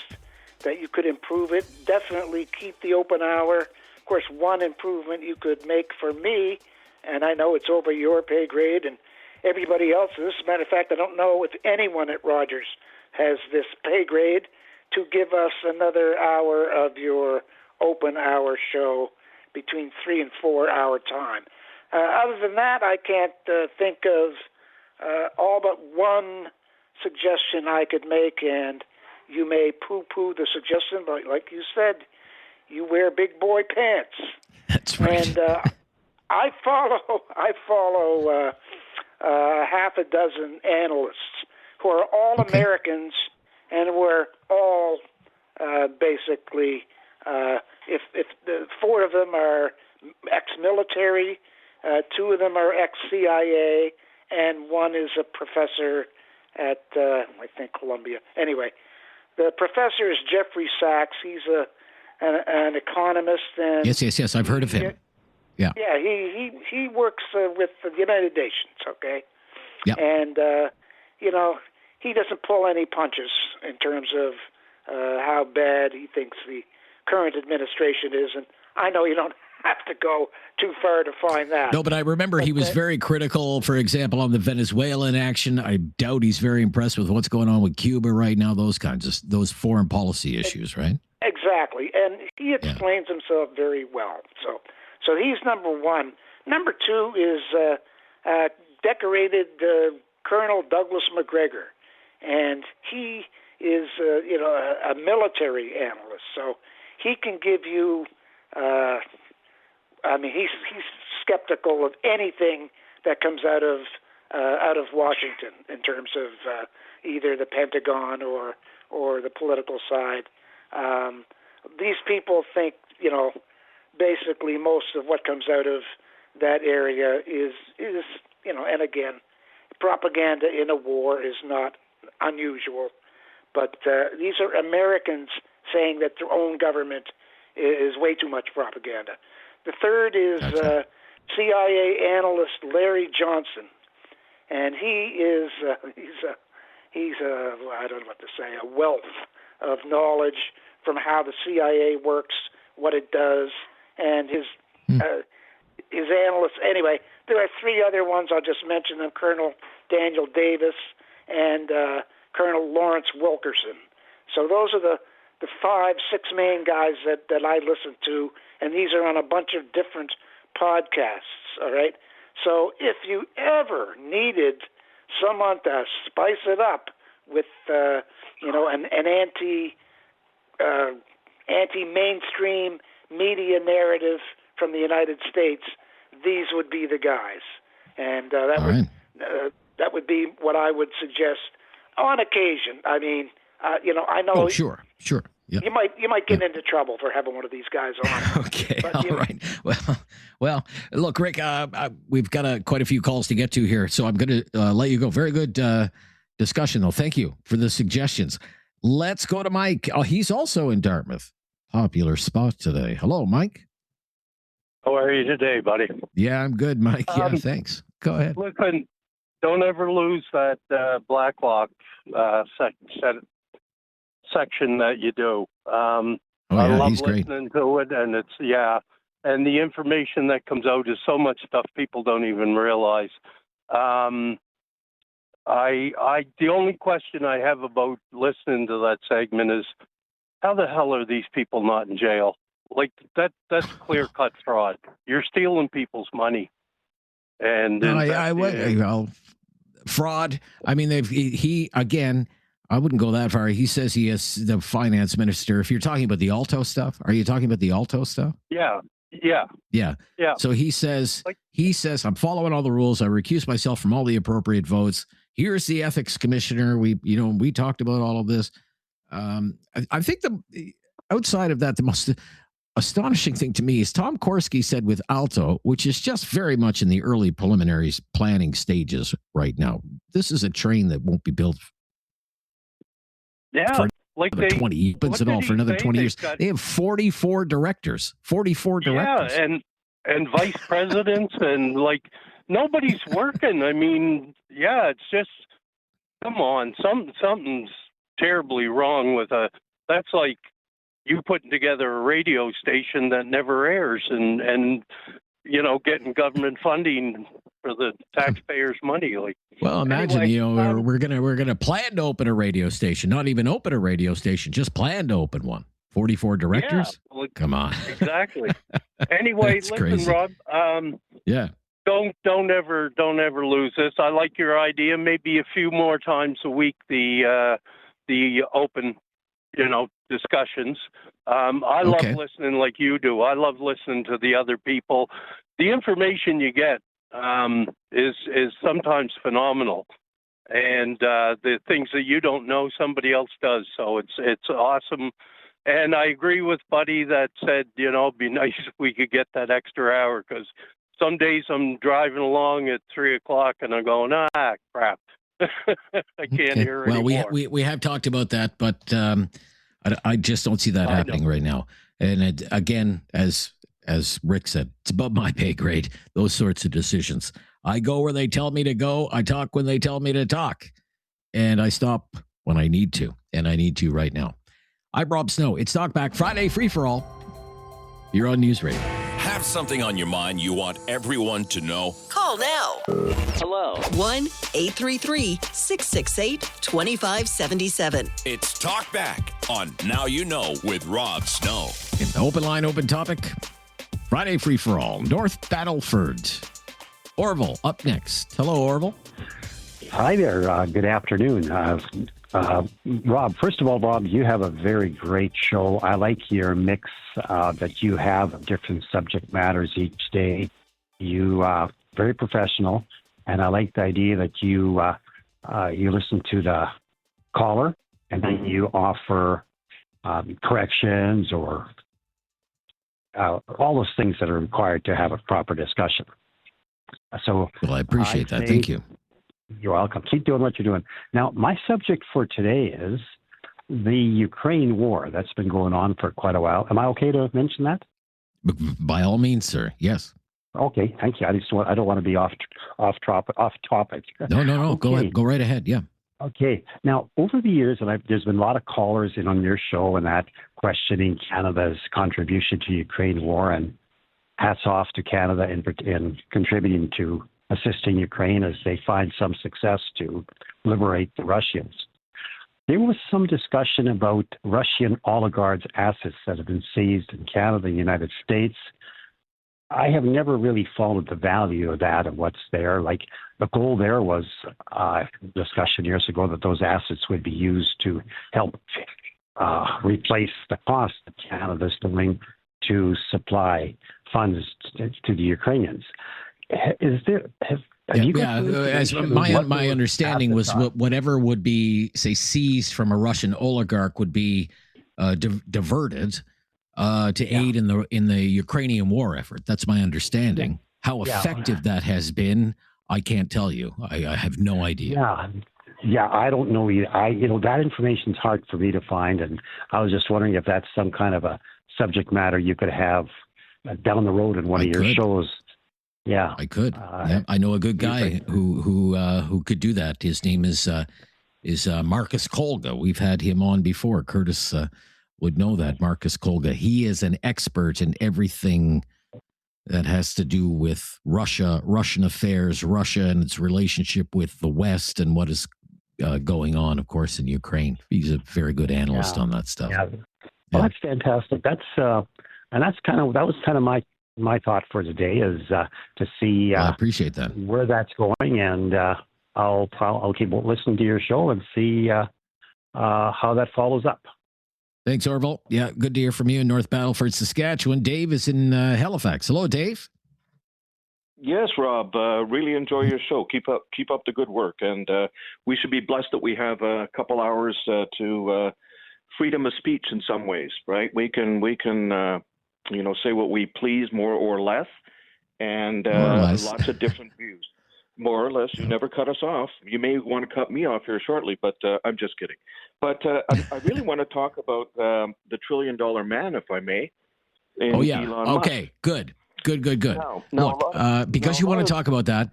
that you could improve it. Definitely keep the open hour. Of course, one improvement you could make for me, and I know it's over your pay grade and everybody else's. As a matter of fact, I don't know if anyone at Rogers has this pay grade to give us another hour of your open hour show between 3 and 4 hour time. Other than that, I can't think of all but one suggestion I could make, and you may poo-poo the suggestion, but like you said, you wear big boy pants. That's right. And I follow half a dozen analysts who are all Americans, and we're all basically, if the 4 of them are ex-military, 2 of them are ex-CIA, and 1 is a professor at I think Columbia. Anyway, the professor is Jeffrey Sachs. He's an economist. And Yes. I've heard of him. Yeah. Yeah, he works with the United Nations, okay? Yeah. And, he doesn't pull any punches in terms of how bad he thinks the current administration is. And I know you don't have to go too far to find that. No, but I remember he was very critical, for example, on the Venezuelan action. I doubt he's very impressed with what's going on with Cuba right now, those foreign policy issues, right? Exactly. And he explains himself very well. So he's number one. Number two is decorated Colonel Douglas McGregor. And he is, a military analyst. So he can give you, he's skeptical of anything that comes out of Washington in terms of either the Pentagon or the political side. These people think, basically most of what comes out of that area is and again, propaganda in a war is not unusual, but these are Americans saying that their own government is way too much propaganda. The third is CIA analyst Larry Johnson, and he is he's I don't know what to say, a wealth of knowledge from how the CIA works, what it does, and his analysts. Anyway, there are three other ones. I'll just mention them: Colonel Daniel Davis and Colonel Lawrence Wilkerson. So those are the 5-6 main guys that I listen to, and these are on a bunch of different podcasts. All right. So if you ever needed someone to spice it up with an anti-mainstream media narrative from the United States, these would be the guys, and that would be what I would suggest on occasion. I mean, I know. Oh, sure. Yeah. You might get into trouble for having one of these guys on. Okay, all right. Well, look, Rick, we've got quite a few calls to get to here, so I'm going to let you go. Very good discussion, though. Thank you for the suggestions. Let's go to Mike. Oh, he's also in Dartmouth. Popular spot today. Hello, Mike. How are you today, buddy? Yeah, I'm good, Mike. Yeah, thanks. Go ahead. Listen, don't ever lose that Blacklock section that you do. I love listening to it, and and the information that comes out is so much stuff people don't even realize. The only question I have about listening to that segment is, how the hell are these people not in jail? Like that's clear-cut fraud. You're stealing people's money. And fraud. I mean, he again. I wouldn't go that far. He says he is the finance minister. If you're talking about the Alto stuff, are you talking about the Alto stuff? Yeah. So he says, I'm following all the rules. I recuse myself from all the appropriate votes. Here's the ethics commissioner. We talked about all of this. I think the outside of that, the most astonishing thing to me is Tom Korski said with Alto, which is just very much in the early preliminaries planning stages right now. This is a train that won't be built. Yeah, like they 20 opens it all for another 20 years. They have 44 directors. 44 directors. Yeah, and vice presidents and nobody's working. I mean, it's just come on, something's terribly wrong with that's like you putting together a radio station that never airs and getting government funding for the taxpayers' money. Well, imagine, we're gonna plan to open a radio station, not even open a radio station, just plan to open one. 44 directors? Yeah, come on. Exactly. Anyway, listen, crazy. Rob. Don't ever lose this. I like your idea. Maybe a few more times a week the open, discussions. I love listening like you do. I love listening to the other people. The information you get is sometimes phenomenal, and the things that you don't know, somebody else does. So it's awesome. And I agree with Buddy that said, it'd be nice if we could get that extra hour, because some days I'm driving along at 3:00 and I'm going, crap. I can't hear Well, anymore. we have talked about that, but I just don't see that happening right now. And again, as Rick said, it's above my pay grade, those sorts of decisions. I go where they tell me to go. I talk when they tell me to talk. And I stop when I need to. And I need to right now. I'm Rob Snow. It's Talkback Friday free-for-all. You're on News Radio. Have something on your mind you want everyone to know? Call now. Hello. 1-833-668-2577. It's Talkback on Now You Know with Rob Snow. Open line, open topic. Friday free-for-all. North Battleford. Orville up next. Hello, Orville. Hi there. Good afternoon. Rob, first of all, Rob, you have a very great show. I like your mix that you have of different subject matters each day. You are very professional, and I like the idea that you listen to the caller and then you offer corrections or all those things that are required to have a proper discussion. So, well, I appreciate that. Thank you. You're welcome. Keep doing what you're doing. Now, my subject for today is the Ukraine war that's been going on for quite a while. Am I okay to mention that? By all means, sir. Yes. Okay. Thank you. I don't want to be off topic. No. Okay. Go ahead. Go right ahead. Yeah. Okay. Now, over the years, and there's been a lot of callers in on your show and that questioning Canada's contribution to Ukraine war, and hats off to Canada in contributing to assisting Ukraine as they find some success to liberate the Russians. There was some discussion about Russian oligarchs' assets that have been seized in Canada and the United States. I have never really followed the value of that and what's there. Like the goal there was discussion years ago that those assets would be used to help replace the cost that Canada's doing to supply funds to the Ukrainians. Is there? As my understanding was, whatever would be, say, seized from a Russian oligarch would be diverted to aid in the Ukrainian war effort. That's my understanding. Yeah. How effective that has been, I can't tell you. I have no idea. Yeah, I don't know either. That information's hard for me to find, and I was just wondering if that's some kind of a subject matter you could have down the road in one of your shows. Yeah, I could. I know a good guy who could do that. His name is Marcus Kolga. We've had him on before. Curtis would know that. Marcus Kolga. He is an expert in everything that has to do with Russia, Russian affairs, Russia and its relationship with the West, and what is going on, of course, in Ukraine. He's a very good analyst on that stuff. Yeah. Well, that's fantastic. That was kind of my thought for today is to see. I appreciate that. Where that's going, and I'll keep listening to your show and see how that follows up. Thanks, Orville. Yeah, good to hear from you in North Battleford, Saskatchewan. Dave is in Halifax. Hello, Dave. Yes, Rob. Really enjoy your show. Keep up the good work, and we should be blessed that we have a couple hours to freedom of speech in some ways, right? We can say what we please, more or less, and lots of different views. More or less, you never cut us off. You may want to cut me off here shortly, but I'm just kidding. But I really want to talk about the $1 trillion man, if I may. Elon Musk. Okay, good. Look, because you want to talk about that,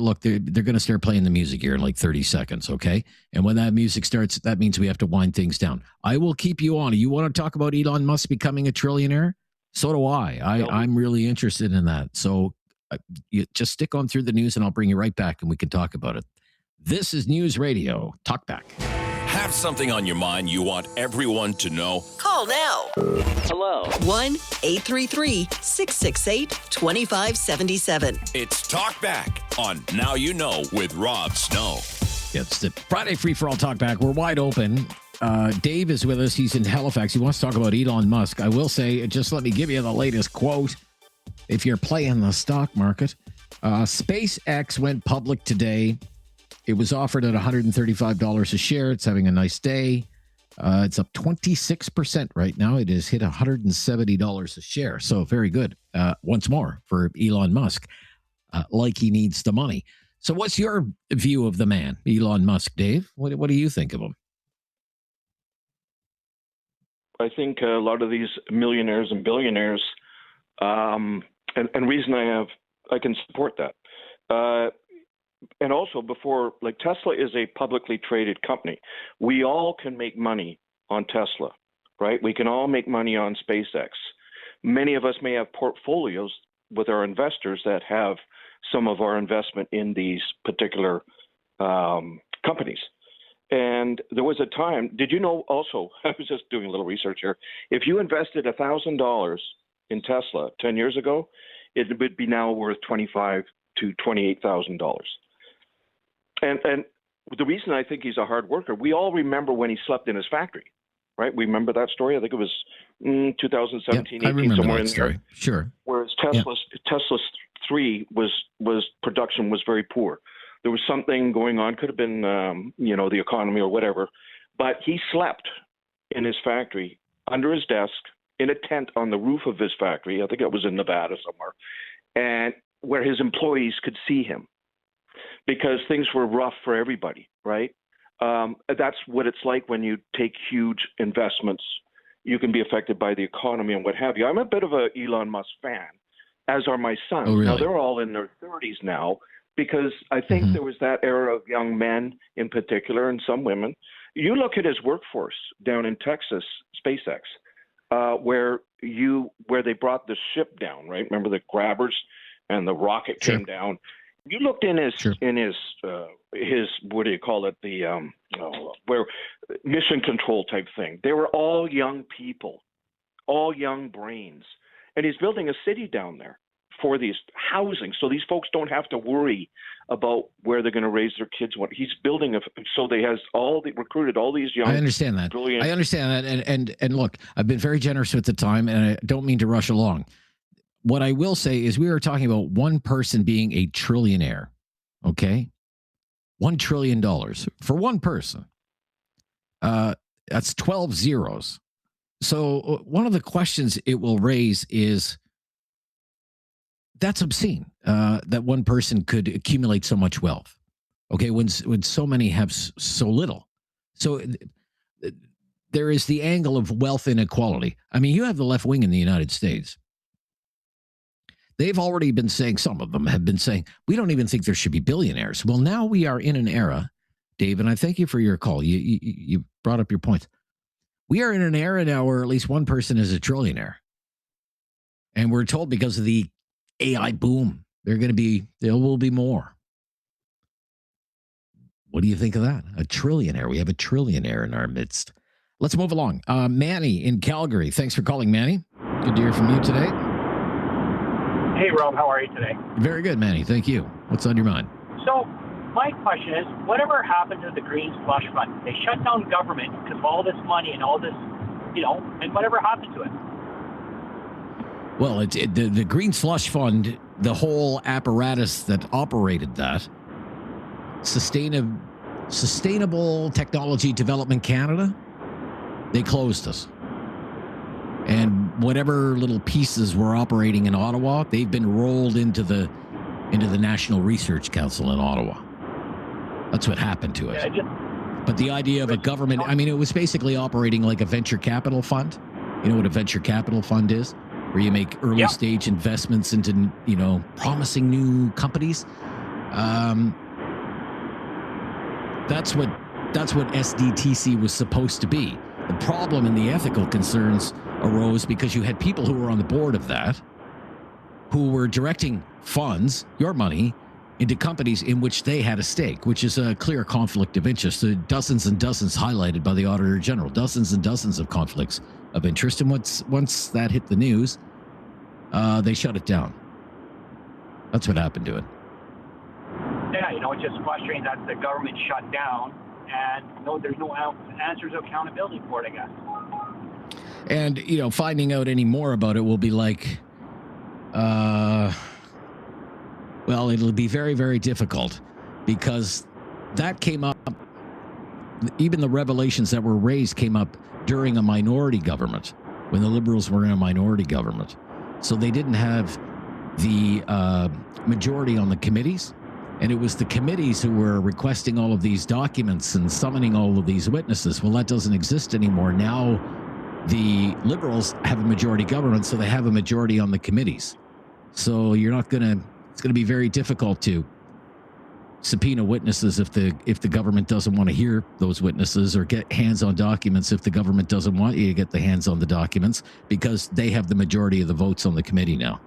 look, they're going to start playing the music here in like 30 seconds, okay? And when that music starts, that means we have to wind things down. I will keep you on. You want to talk about Elon Musk becoming a trillionaire? So do I. I'm really interested in that. So you just stick on through the news and I'll bring you right back and we can talk about it. This is News Radio Talkback. Have something on your mind you want everyone to know? Call now. Hello. 1-833-668-2577. It's Talkback on Now You Know with Rob Snow. It's the Friday free-for-all Talkback. We're wide open. Dave is with us. He's in Halifax. He wants to talk about Elon Musk. I will say, just let me give you the latest quote. If you're playing the stock market, SpaceX went public today. It was offered at $135 a share. It's having a nice day. It's up 26% right now. It has hit $170 a share. So very good. Once more for Elon Musk, like he needs the money. So what's your view of the man, Elon Musk, Dave? What do you think of him? I think a lot of these millionaires and billionaires, and reason I can support that. And also like Tesla is a publicly traded company. We all can make money on Tesla, right? We can all make money on SpaceX. Many of us may have portfolios with our investors that have some of our investment in these particular companies. And there was a time, did you know also, I was just doing a little research here, if you invested $1,000 in Tesla 10 years ago, it would be now worth $25,000 to $28,000. And the reason I think he's a hard worker, we all remember when he slept in his factory, right? We remember that story. I think it was 2017, 18, somewhere in there. Sure. Whereas Tesla's 3 production was very poor. There was something going on, could have been, the economy or whatever, but he slept in his factory under his desk in a tent on the roof of his factory. I think it was in Nevada somewhere, and where his employees could see him because things were rough for everybody, right? That's what it's like when you take huge investments. You can be affected by the economy and what have you. I'm a bit of a Elon Musk fan, as are my sons. Oh, really? Now, they're all in their 30s now, because I think there was that era of young men in particular, and some women. You look at his workforce down in Texas, SpaceX, where they brought the ship down, right? Remember the grabbers and the rocket came down. You looked in his what do you call it? Where mission control type thing. They were all young people, all young brains, and he's building a city down there for these housing, so these folks don't have to worry about where they're going to raise their kids. He's building so they has recruited all these young. I understand that. I understand that, and look, I've been very generous with the time, and I don't mean to rush along. What I will say is we were talking about one person being a trillionaire, okay? $1 trillion for one person. That's 12 zeros. So one of the questions it will raise is, that's obscene, that one person could accumulate so much wealth, okay, when so many have so little. So there is the angle of wealth inequality. I mean, you have the left wing in the United States. They've already been saying, some of them have been saying, we don't even think there should be billionaires. Well, now we are in an era, Dave, and I thank you for your call. You brought up your points. We are in an era now where at least one person is a trillionaire. And we're told because of the AI boom, there will be more. What do you think of that? A trillionaire. We have a trillionaire in our midst. Let's move along. Manny in Calgary. Thanks for calling, Manny. Good to hear from you today. Hey, Rob, how are you today? Very good, Manny. Thank you. What's on your mind? So, my question is, whatever happened to the Green Slush Fund? They shut down government because of all this money and all this, and whatever happened to it? Well, the Green Slush Fund, the whole apparatus that operated that, Sustainable Technology Development Canada, they closed us. And whatever little pieces were operating in Ottawa, they've been rolled into the National Research Council in Ottawa. That's what happened to it. But the idea of a government, I mean, it was basically operating like a venture capital fund. You know what a venture capital fund is? Where you make early stage investments into, promising new companies. That's what SDTC was supposed to be. The problem and the ethical concerns arose because you had people who were on the board of that, who were directing funds, your money, into companies in which they had a stake, which is a clear conflict of interest. So dozens and dozens highlighted by the Auditor General, dozens and dozens of conflicts of interest. And once that hit the news, they shut it down. That's what happened to it. Yeah, it's just frustrating that the government shut down and there's no answers of accountability for it, I guess. And, finding out any more about it will be like, it'll be very, very difficult because that came up, even the revelations that were raised came up during a minority government, when the Liberals were in a minority government. So they didn't have the majority on the committees. And it was the committees who were requesting all of these documents and summoning all of these witnesses. Well, that doesn't exist anymore. Now the Liberals have a majority government, so they have a majority on the committees. So it's going to be very difficult to subpoena witnesses if the government doesn't want to hear those witnesses, or get hands on documents if the government doesn't want you to get the hands on the documents, because they have the majority of the votes on the committee now.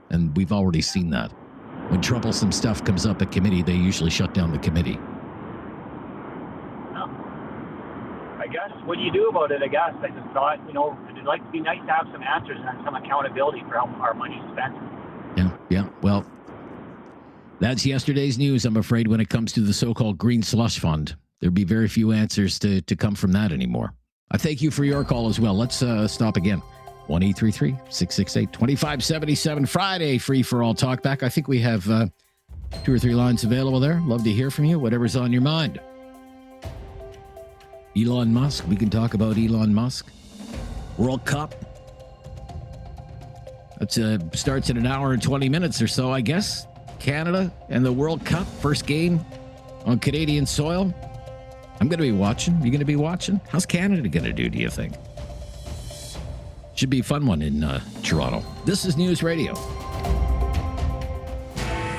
And we've already seen that. When troublesome stuff comes up at committee, they usually shut down the committee. Well, I guess, what do you do about it? I guess I just thought, it'd like to be nice to have some answers and some accountability for how our money's spent. Yeah. Well, that's yesterday's news, I'm afraid, when it comes to the so-called Green Slush Fund. There'd be very few answers to come from that anymore. I thank you for your call as well. Let's stop again. 1-833-668-2577. Friday, free for all talkback. I think we have 2 or 3 lines available there. Love to hear from you, whatever's on your mind. Elon Musk. We can talk about Elon Musk. World Cup. That starts in an hour and 20 minutes or so, I guess. Canada and the World Cup. First game on Canadian soil. I'm going to be watching. You going to be watching? How's Canada going to do, do you think? Should be a fun one in Toronto. This is News Radio.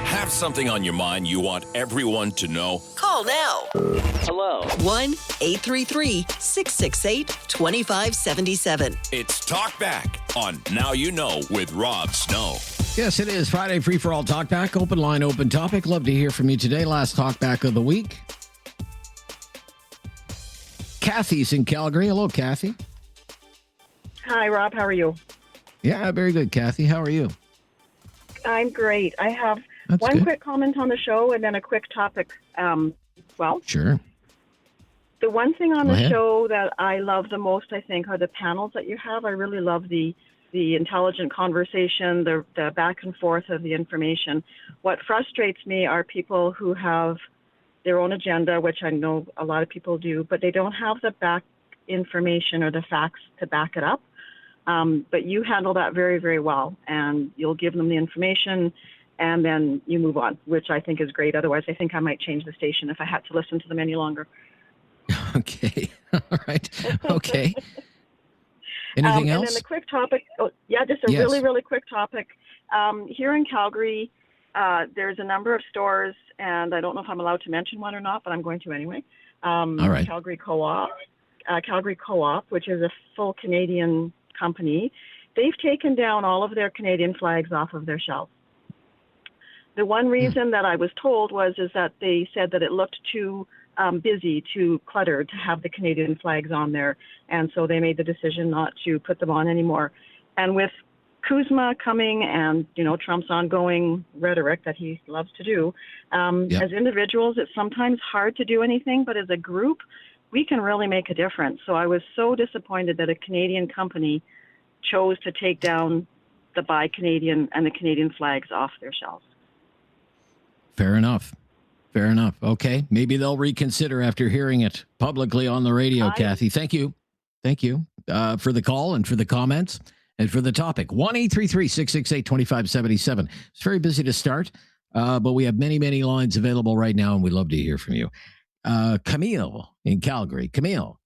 Have something on your mind you want everyone to know? Call now. Hello. 1-833-668-2577. It's Talkback on Now You Know with Rob Snow. Yes, it is Friday, free for all talkback. Open line, open topic. Love to hear from you today. Last talkback of the week. Kathy's in Calgary. Hello, Kathy. Hi, Rob. How are you? Yeah, very good, Kathy. How are you? I'm great. I have That's one good. quick comment on the show and then a quick topic. Sure. The one thing on Go the ahead. show that I love the most, I think, are the panels that you have. I really love the intelligent conversation, the back and forth of the information. What frustrates me are people who have their own agenda, which I know a lot of people do, but they don't have the back information or the facts to back it up. But you handle that very, very well, and you'll give them the information and then you move on, which I think is great. Otherwise, I think I might change the station if I had to listen to them any longer. Okay. All right. Okay. Anything else? And then the quick topic, just a Yes. really, really quick topic. Here in Calgary, there's a number of stores, and I don't know if I'm allowed to mention one or not, but I'm going to anyway. All right. Calgary Co-op, which is a full Canadian company. They've taken down all of their Canadian flags off of their shelves. The one reason that I was told is that they said that it looked too busy, too cluttered to have the Canadian flags on there, and so they made the decision not to put them on anymore. And with Kuzma coming and, Trump's ongoing rhetoric that he loves to do, as individuals, it's sometimes hard to do anything, but as a group, we can really make a difference. So I was so disappointed that a Canadian company chose to take down the Buy Canadian and the Canadian flags off their shelves. Fair enough. Okay. Maybe they'll reconsider after hearing it publicly on the radio, Kathy. Thank you. For the call and for the comments and for the topic. 1-833-668-2577. It's very busy to start, but we have many, many lines available right now, and we'd love to hear from you. Camille in Calgary. Camille.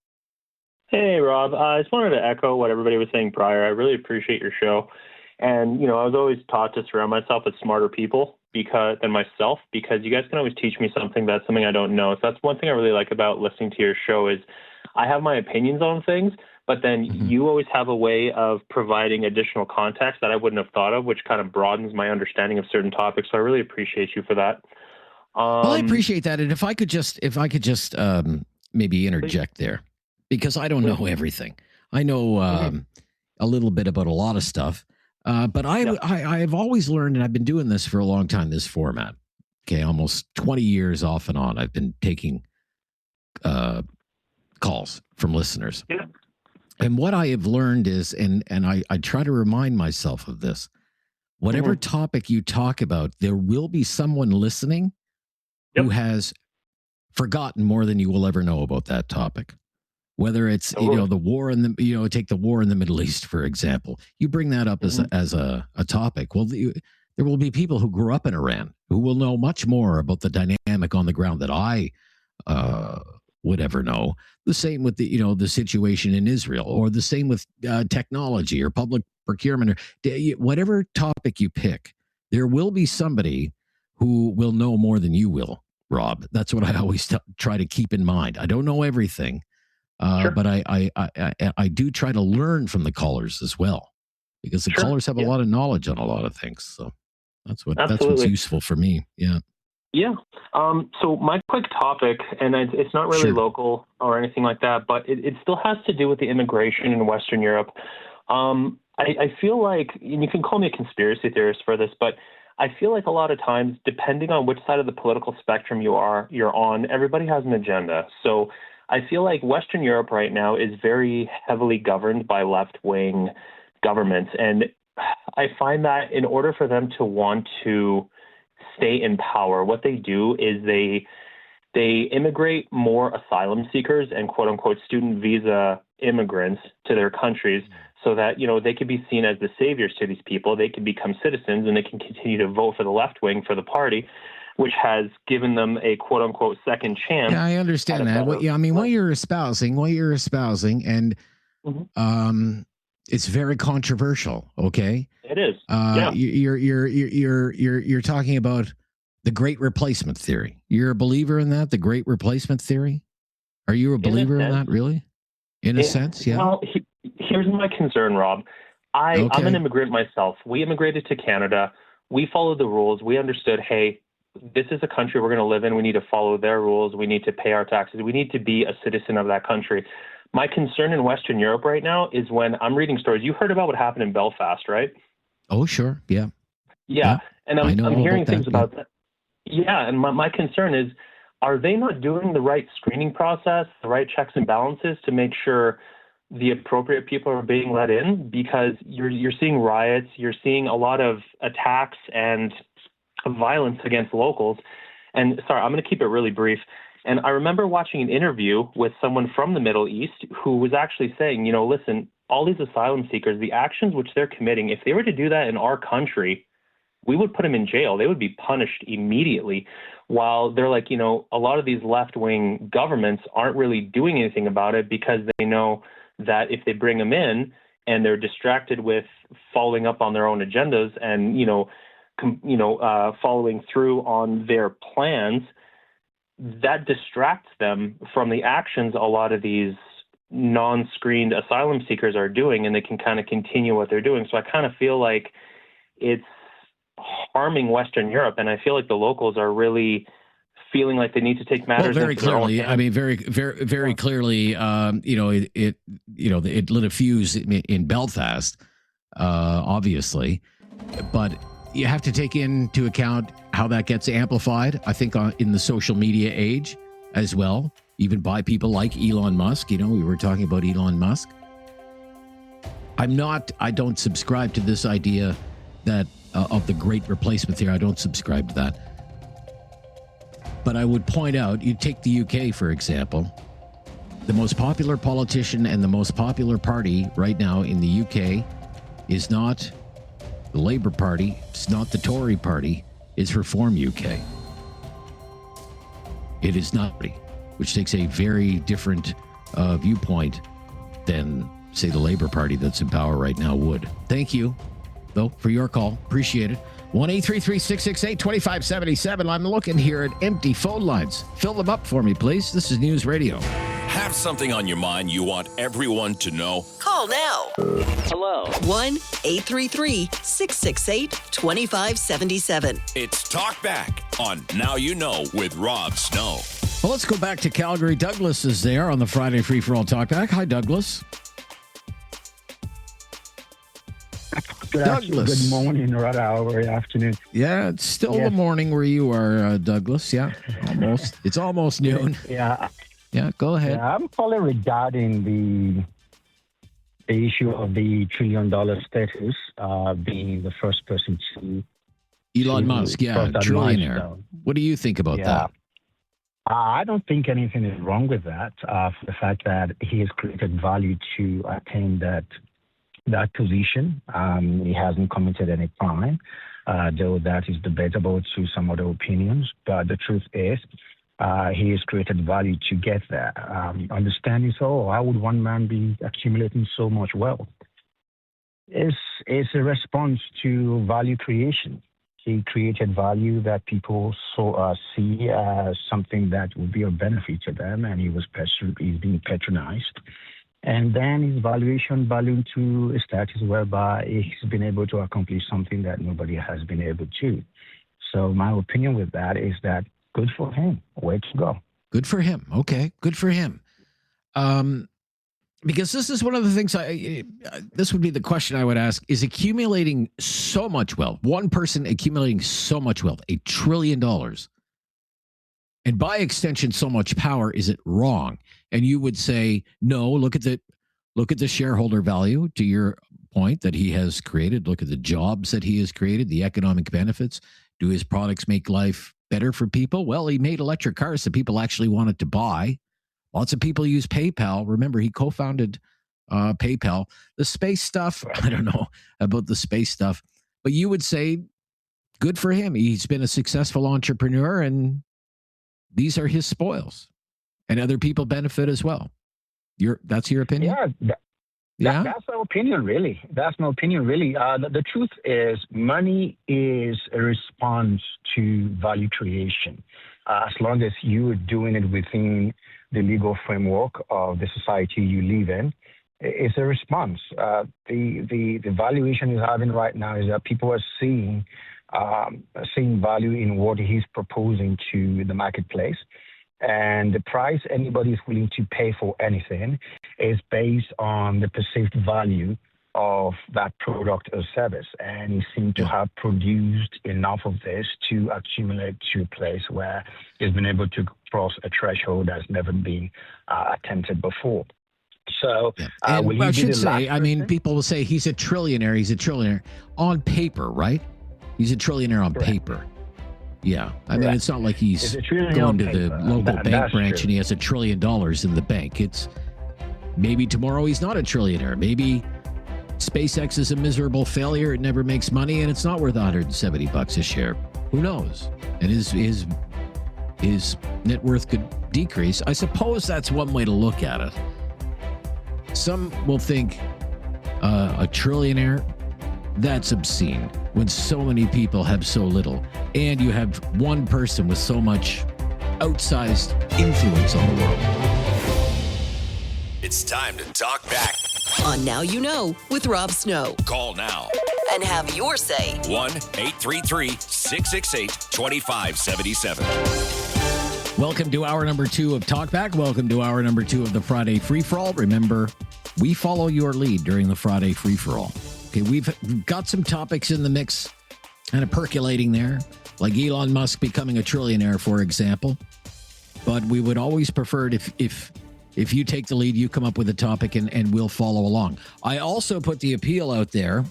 Hey, Rob. I just wanted to echo what everybody was saying prior. I really appreciate your show. And, I was always taught to surround myself with smarter people than myself, because you guys can always teach me something that's something I don't know. So that's one thing I really like about listening to your show is I have my opinions on things, but then you always have a way of providing additional context that I wouldn't have thought of, which kind of broadens my understanding of certain topics. So I really appreciate you for that. Well, I appreciate that. And if I could just maybe interject there, because I don't know everything. I know a little bit about a lot of stuff. But I've always learned, and I've been doing this for a long time, this format. Okay, almost 20 years off and on. I've been taking calls from listeners. Yeah. And what I have learned is, and I try to remind myself of this, whatever topic you talk about, there will be someone listening who has forgotten more than you will ever know about that topic. Whether it's, the war in take the war in the Middle East, for example, you bring that up as a topic. Well, There will be people who grew up in Iran who will know much more about the dynamic on the ground that I would ever know. The same with the situation in Israel, or the same with technology or public procurement, or whatever topic you pick. There will be somebody who will know more than you will, Rob. That's what I always try to keep in mind. I don't know everything, but I do try to learn from the callers as well, because the callers have a lot of knowledge on a lot of things. So that's what's useful for me. Yeah. Yeah. So my quick topic, and it's not really local or anything like that, but it still has to do with the immigration in Western Europe. I feel like, and you can call me a conspiracy theorist for this, but I feel like a lot of times, depending on which side of the political spectrum you're on, everybody has an agenda. So I feel like Western Europe right now is very heavily governed by left-wing governments. And I find that in order for them to want to stay in power, what they do is they immigrate more asylum seekers and quote-unquote student visa immigrants to their countries, so that, they could be seen as the saviors to these people. They can become citizens, and they can continue to vote for the left wing, for the party, which has given them a quote unquote second chance. Yeah, I understand that. What you're espousing, and it's very controversial. Okay, it is. You're talking about the Great Replacement theory. You're a believer in that, the Great Replacement theory? Are you a believer in that, really? In a sense, yeah. Well, here's my concern, Rob. I'm an immigrant myself. We immigrated to Canada. We followed the rules. We understood, hey, this is a country we're going to live in. We need to follow their rules. We need to pay our taxes. We need to be a citizen of that country. My concern in Western Europe right now is when I'm reading stories. You heard about what happened in Belfast, right? Oh, sure. Yeah. Yeah. And I'm hearing things about that. Yeah. And my concern is, are they not doing the right screening process, the right checks and balances to make sure the appropriate people are being let in? Because you're seeing riots, you're seeing a lot of attacks and violence against locals. And sorry, I'm going to keep it really brief. And I remember watching an interview with someone from the Middle East who was actually saying, listen, all these asylum seekers, the actions which they're committing, if they were to do that in our country, we would put them in jail. They would be punished immediately. While they're like, a lot of these left-wing governments aren't really doing anything about it, because they know that if they bring them in and they're distracted with following up on their own agendas and, following through on their plans, that distracts them from the actions a lot of these non-screened asylum seekers are doing, and they can kind of continue what they're doing. So I kind of feel like it's harming Western Europe, and I feel like the locals are really feeling like they need to take matters very into their own clearly. hands. I mean, very clearly. It lit a fuse in Belfast, obviously, but you have to take into account how that gets amplified. I think in the social media age as well, even by people like Elon Musk. We were talking about Elon Musk. I don't subscribe to this idea that of the Great Replacement theory. I don't subscribe to that. But I would point out, you take the UK, for example, the most popular politician and the most popular party right now in the UK is not the Labour Party, it's not the Tory Party, it's Reform UK. It is not, which takes a very different viewpoint than, say, the Labour Party that's in power right now would. Thank you, though, for your call. Appreciate it. 1-833-668-2577. I'm looking here at empty phone lines. Fill them up for me, please. This is News Radio. Have something on your mind you want everyone to know? Call now. Hello. 1-833-668-2577. It's Talkback on Now You Know with Rob Snow. Well, let's go back to Calgary. Douglas is there on the Friday Free for All Talkback. Hi, Douglas. Good morning, or afternoon. Yeah, it's still the morning where you are, Douglas. Yeah, almost. It's almost noon. Yeah. Yeah, go ahead. Yeah, I'm calling regarding the issue of the $1 trillion status, being the first person to Elon Musk, trillionaire. What do you think about that? I don't think anything is wrong with that, for the fact that he has created value to attain that that position. He hasn't committed any crime, though that is debatable to some other opinions. But the truth is, he has created value to get there. Understanding how would one man be accumulating so much wealth? It's a response to value creation. He created value that people see as something that would be of benefit to them, and he's being patronized. And then his valuation ballooned to a status whereby he's been able to accomplish something that nobody has been able to. So my opinion with that is that good for him. Way to go. Good for him. Okay, good for him. Because this is one of the things this would be the question I would ask, is accumulating so much wealth, one person accumulating so much wealth, $1 trillion, and by extension, so much power, is it wrong? And you would say, no, look at the shareholder value, to your point, that he has created. Look at the jobs that he has created, the economic benefits. Do his products make life better for people? Well, he made electric cars that people actually wanted to buy. Lots of people use PayPal. Remember, he co-founded PayPal. The space stuff, I don't know about the space stuff, but you would say, good for him. He's been a successful entrepreneur, and these are his spoils. And other people benefit as well. That's your opinion? Yeah. That's my opinion, really. The truth is, money is a response to value creation. As long as you are doing it within the legal framework of the society you live in, it's a response. The valuation he's having right now is that people are seeing value in what he's proposing to the marketplace. And the price anybody is willing to pay for anything is based on the perceived value of that product or service. And he seems to have produced enough of this to accumulate to a place where he's been able to cross a threshold that's never been attempted before. So, I should say, people will say he's a trillionaire. He's a trillionaire on paper, right? He's a trillionaire on paper. Yeah. I mean, it's not like he's going to the local bank branch and he has $1 trillion in the bank. It's maybe tomorrow he's not a trillionaire. Maybe SpaceX is a miserable failure. It never makes money and it's not worth $170 a share. Who knows? And his net worth could decrease. I suppose that's one way to look at it. Some will think a trillionaire, that's obscene when so many people have so little. And you have one person with so much outsized influence on the world. It's time to talk back. On Now You Know with Rob Snow. Call now And have your say. 1-833-668-2577. Welcome to hour number 2 of Talkback. Welcome to hour number 2 of the Friday Free-For-All. Remember, we follow your lead during the Friday Free-For-All. Okay, we've got some topics in the mix, kind of percolating there, like Elon Musk becoming a trillionaire, for example. But we would always prefer it if you take the lead, you come up with a topic and we'll follow along. I also put the appeal out there,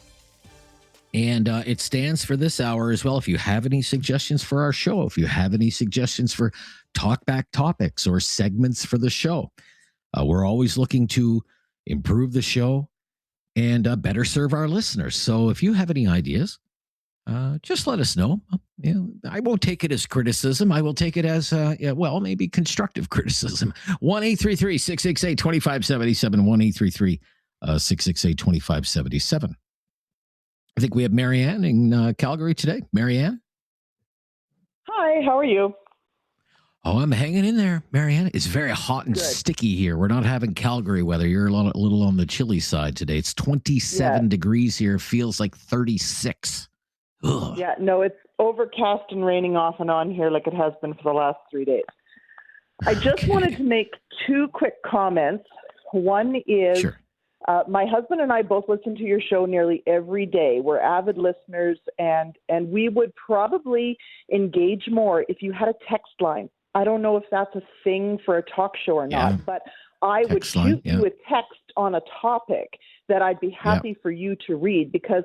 and it stands for this hour as well. If you have any suggestions for our show, if you have any suggestions for talkback topics or segments for the show, we're always looking to improve the show and better serve our listeners. So if you have any ideas, just let us know. I won't take it as criticism. I will take it as, maybe constructive criticism. 1-833-668-2577, 1-833-668-2577. I think we have Marianne in Calgary today. Marianne? Hi, how are you? Oh, I'm hanging in there, Marianne. It's very hot and sticky here. We're not having Calgary weather. You're a little on the chilly side today. It's 27 degrees here. Feels like 36. Ugh. Yeah, no, it's overcast and raining off and on here like it has been for the last 3 days. I just wanted to make 2 quick comments. One is my husband and I both listen to your show nearly every day. We're avid listeners, and we would probably engage more if you had a text line. I don't know if that's a thing for a talk show or not, but I would shoot you a text on a topic that I'd be happy for you to read, because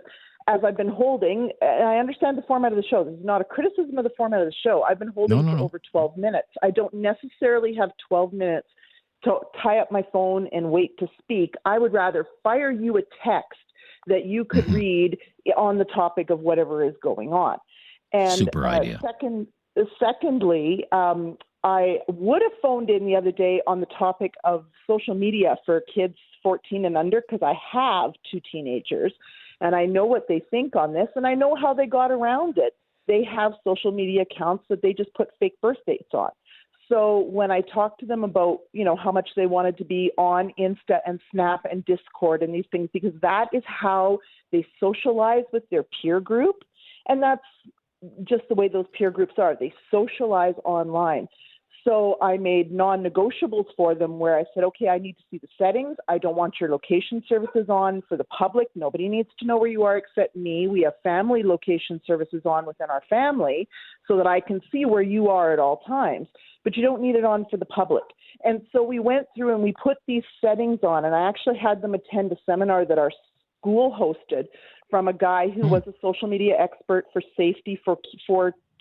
as I've been holding, and I understand the format of the show. This is not a criticism of the format of the show. I've been holding for over 12 minutes. I don't necessarily have 12 minutes to tie up my phone and wait to speak. I would rather fire you a text that you could read on the topic of whatever is going on. And super idea. Secondly, I would have phoned in the other day on the topic of social media for kids 14 and under, because I have 2 teenagers and I know what they think on this, and I know how they got around it. They have social media accounts that they just put fake birth dates on. So when I talked to them about, how much they wanted to be on Insta and Snap and Discord and these things, because that is how they socialize with their peer group. And that's just the way those peer groups are. They socialize online. So I made non-negotiables for them where I said, okay, I need to see the settings. I don't want your location services on for the public. Nobody needs to know where you are except me. We have family location services on within our family so that I can see where you are at all times. But you don't need it on for the public. And so we went through and we put these settings on, and I actually had them attend a seminar that our school hosted from a guy who was a social media expert for safety for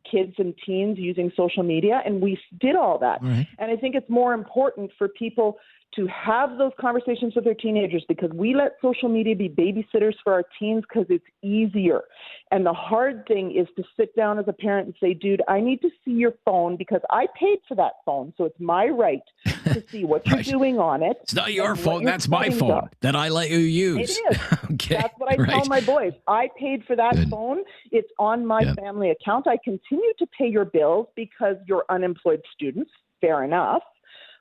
kids and teens using social media, and we did all that. Right. And I think it's more important for people to have those conversations with their teenagers, because we let social media be babysitters for our teens because it's easier. And the hard thing is to sit down as a parent and say, dude, I need to see your phone because I paid for that phone, so it's my right to see what you're doing on it. It's not your phone, that's my phone that I let you use. It is. Okay. That's what I tell my boys. I paid for that phone. It's on my family account. I continue to pay your bills because you're unemployed students. Fair enough.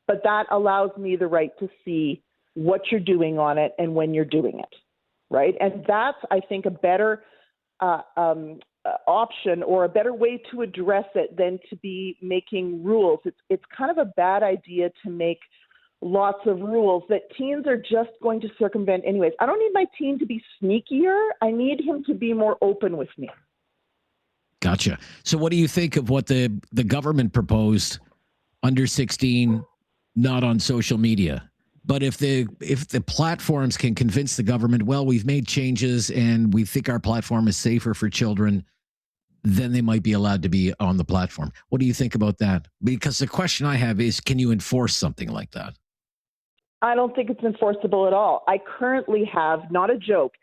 But that allows me the right to see what you're doing on it and when you're doing it, right? And that's, I think, a better option or a better way to address it than to be making rules. It's kind of a bad idea to make lots of rules that teens are just going to circumvent anyways. I don't need my teen to be sneakier. I need him to be more open with me. Gotcha. So what do you think of what the government proposed, under 16, not on social media? But if the platforms can convince the government, well, we've made changes and we think our platform is safer for children, then they might be allowed to be on the platform. What do you think about that? Because the question I have is, can you enforce something like that? I don't think it's enforceable at all. I currently have, not a joke,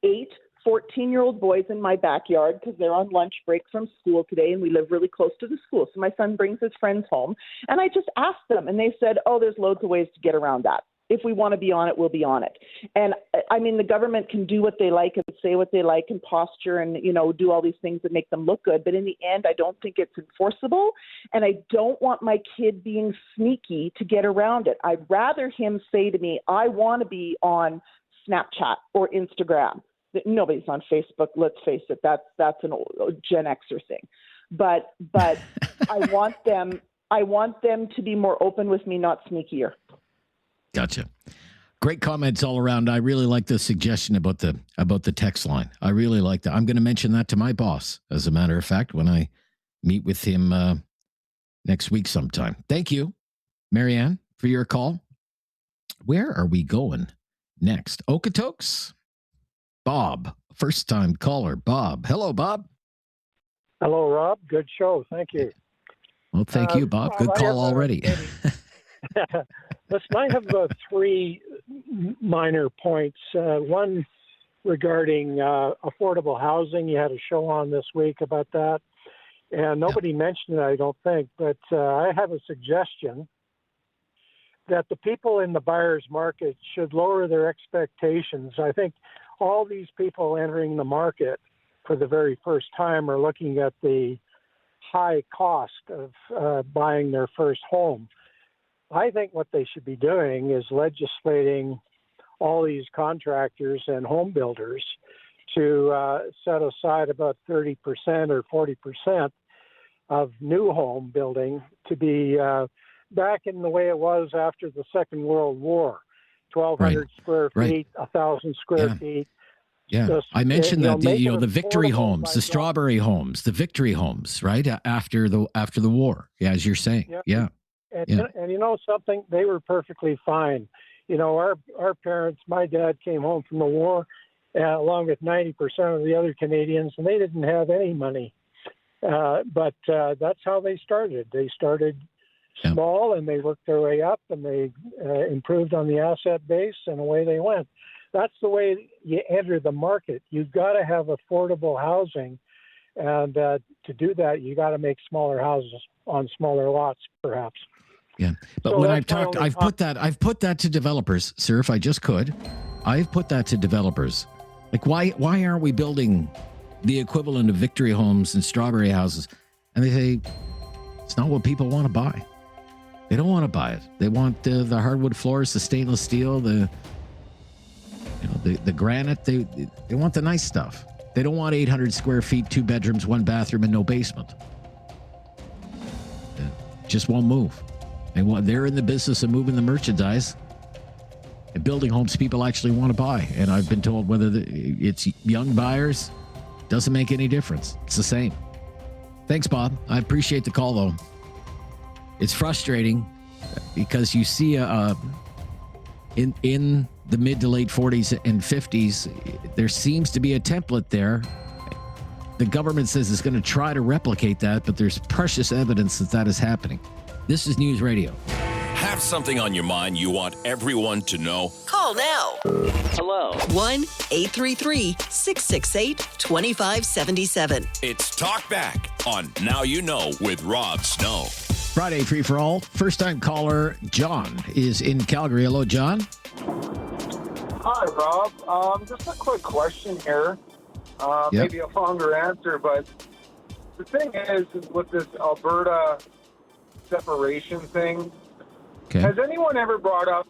8 14-year-old boys in my backyard because they're on lunch break from school today, and we live really close to the school. So my son brings his friends home, and I just asked them, and they said, oh, there's loads of ways to get around that. If we want to be on it, we'll be on it. And I mean, the government can do what they like and say what they like and posture and, do all these things that make them look good. But in the end, I don't think it's enforceable. And I don't want my kid being sneaky to get around it. I'd rather him say to me, I want to be on Snapchat or Instagram. Nobody's on Facebook. Let's face it. That's an old Gen Xer thing. But I want them to be more open with me, not sneakier. Gotcha. Great comments all around. I really like the suggestion about the text line. I really like that. I'm going to mention that to my boss, as a matter of fact, when I meet with him next week sometime. Thank you, Marianne, for your call. Where are we going next? Okotoks? Bob, first-time caller, Bob. Hello, Bob. Hello, Rob. Good show. Thank you. Well, thank you, Bob. Good call already. Listen, I have 3 minor points. One regarding affordable housing. You had a show on this week about that, and nobody mentioned it, I don't think, but I have a suggestion that the people in the buyer's market should lower their expectations. I think all these people entering the market for the very first time are looking at the high cost of buying their first home. I think what they should be doing is legislating all these contractors and home builders to set aside about 30% or 40% of new home building to be back in the way it was after the Second World War. 1,200 square feet, 1,000 square feet. Yeah, Just, I mentioned that the victory homes, the by strawberry homes, the victory homes, right after the war. Yeah, as you're saying. Yeah. And you know something? They were perfectly fine. Our parents, my dad came home from the war along with 90% of the other Canadians, and they didn't have any money. But that's how they started. They started small, and they worked their way up, and they improved on the asset base, and away they went. that's the way you enter the market. You've got to have affordable housing, and to do that, you got to make smaller houses on smaller lots, perhaps. Yeah, but So when that's I've put that to developers, sir. If I just could, I've put that to developers. Like, why aren't we building the equivalent of Victory Homes and Strawberry Houses? And they say it's not what people want to buy. They don't want to buy it. They want the hardwood floors, the stainless steel, the granite. They want the nice stuff. They don't want 800 square feet, 2 bedrooms, 1 bathroom, and no basement. It just won't move. They're in the business of moving the merchandise and building homes people actually want to buy. And I've been told whether it's young buyers, doesn't make any difference. It's the same. Thanks, Bob. I appreciate the call, though. It's frustrating because you see in the mid to late 40s and 50s, there seems to be a template there. The government says it's going to try to replicate that, but there's precious evidence that is happening. This is News Radio. Have something on your mind you want everyone to know? Call now. Hello. 1-833-668-2577. It's Talkback on Now You Know with Rob Snow. Friday free for all. First time caller John is in Calgary. Hello, John. Hi, Rob. Just a quick question here. Maybe a longer answer, but the thing is with this Alberta separation thing, has anyone ever brought up,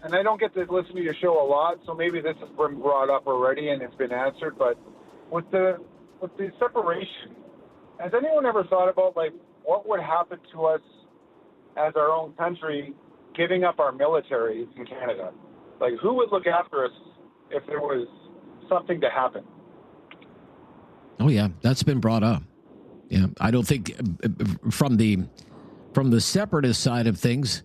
and I don't get to listen to your show a lot, so maybe this has been brought up already and it's been answered, but with the separation, has anyone ever thought about, like, what would happen to us as our own country giving up our military in Canada? Like, who would look after us if there was something to happen? Oh, yeah, that's been brought up. Yeah, I don't think from the separatist side of things,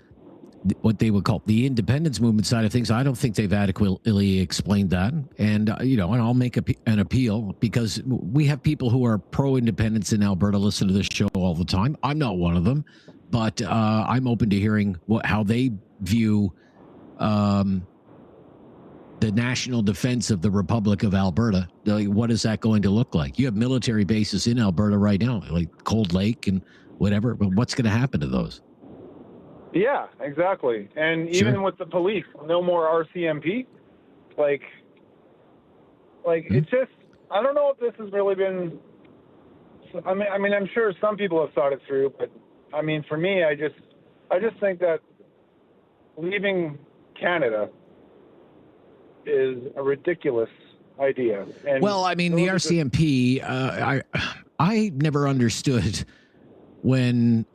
what they would call the independence movement side of things, I don't think they've adequately explained that. And, and I'll make an appeal because we have people who are pro-independence in Alberta listen to this show all the time. I'm not one of them, but I'm open to hearing how they view the national defense of the Republic of Alberta. Like, what is that going to look like? You have military bases in Alberta right now, like Cold Lake and whatever, but what's going to happen to those? Yeah, exactly. And even with the police, no more RCMP. Like it's just, I don't know if this has really been, I mean, I'm sure some people have thought it through, but I mean, for me, I just think that leaving Canada is a ridiculous idea. And well, I mean, the RCMP, I never understood when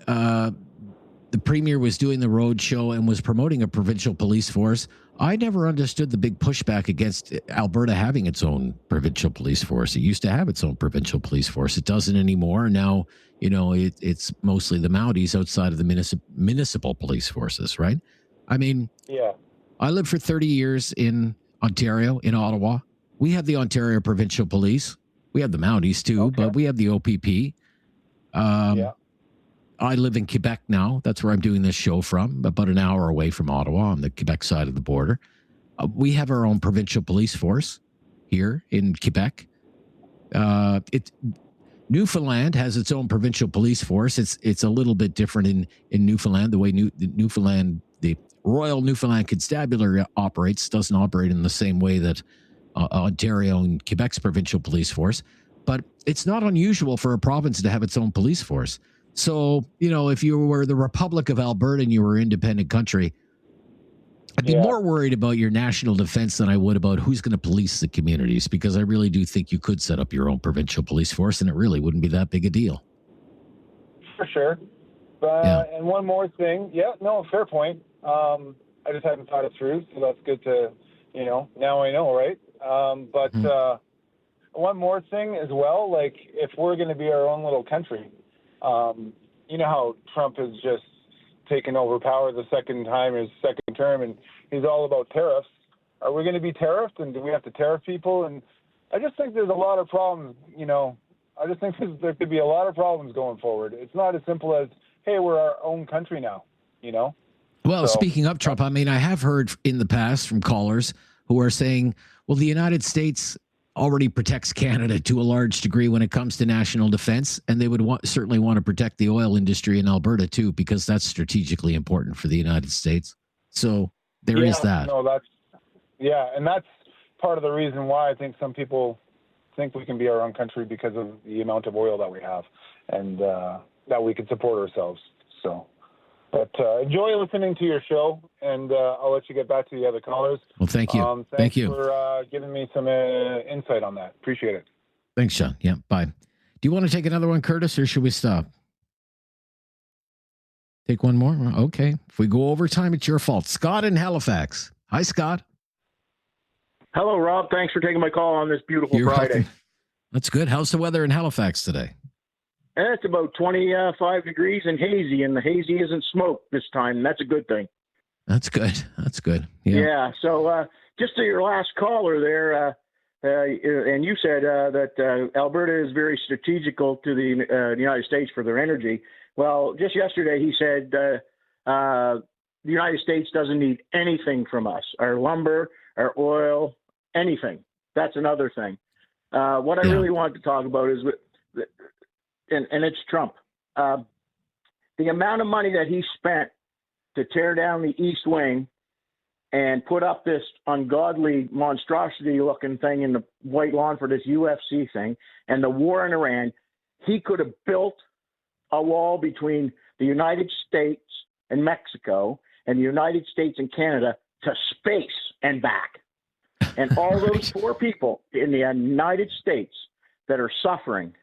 the premier was doing the road show and was promoting a provincial police force. I never understood the big pushback against Alberta having its own provincial police force. It used to have its own provincial police force. It doesn't anymore. Now, it's mostly the Mounties outside of the municipal police forces, right? I mean, yeah. I lived for 30 years in Ontario, in Ottawa. We have the Ontario Provincial Police. We have the Mounties too, but we have the OPP. I live in Quebec now. That's where I'm doing this show from, about an hour away from Ottawa on the Quebec side of the border. We have our own provincial police force here in Quebec. Newfoundland has its own provincial police force. It's a little bit different in Newfoundland. The way Newfoundland, the Royal Newfoundland Constabulary operates, doesn't operate in the same way that Ontario and Quebec's provincial police force. But it's not unusual for a province to have its own police force. So, if you were the Republic of Alberta and you were an independent country, I'd be more worried about your national defense than I would about who's going to police the communities, because I really do think you could set up your own provincial police force and it really wouldn't be that big a deal. For sure. And one more thing. Yeah, no, fair point. I just hadn't thought it through, so that's good to, now I know, right? But one more thing as well, like if we're going to be our own little country, you know how Trump has just taken over power the second time, his second term, and he's all about tariffs. Are we going to be tariffed, and do we have to tariff people? And I just think there's a lot of problems, I just think there could be a lot of problems going forward. It's not as simple as, hey, we're our own country now, Well, speaking of Trump, I mean, I have heard in the past from callers who are saying, well, the United States already protects Canada to a large degree when it comes to national defense, and they would certainly want to protect the oil industry in Alberta too, because that's strategically important for the United States. So there is that. No, and that's part of the reason why I think some people think we can be our own country, because of the amount of oil that we have, and that we can support ourselves. So, but enjoy listening to your show, and I'll let you get back to the other callers. Well, thank you. Thanks for giving me some insight on that. Appreciate it. Thanks, Sean. Yeah, bye. Do you want to take another one, Curtis, or should we stop? Take one more? Okay. If we go over time, it's your fault. Scott in Halifax. Hi, Scott. Hello, Rob. Thanks for taking my call on this beautiful You're Friday. welcome. That's good. How's the weather in Halifax today? It's about 25 degrees and hazy, and the hazy isn't smoke this time. That's a good thing. That's good. That's good. Yeah. So just to your last caller there, and you said that Alberta is very strategical to the United States for their energy. Well, just yesterday he said the United States doesn't need anything from us, our lumber, our oil, anything. That's another thing. What I really wanted to talk about is, and it's Trump. The amount of money that he spent to tear down the East Wing and put up this ungodly monstrosity-looking thing in the White Lawn for this UFC thing, and the war in Iran, he could have built a wall between the United States and Mexico and the United States and Canada to space and back. And all those poor people in the United States that are suffering,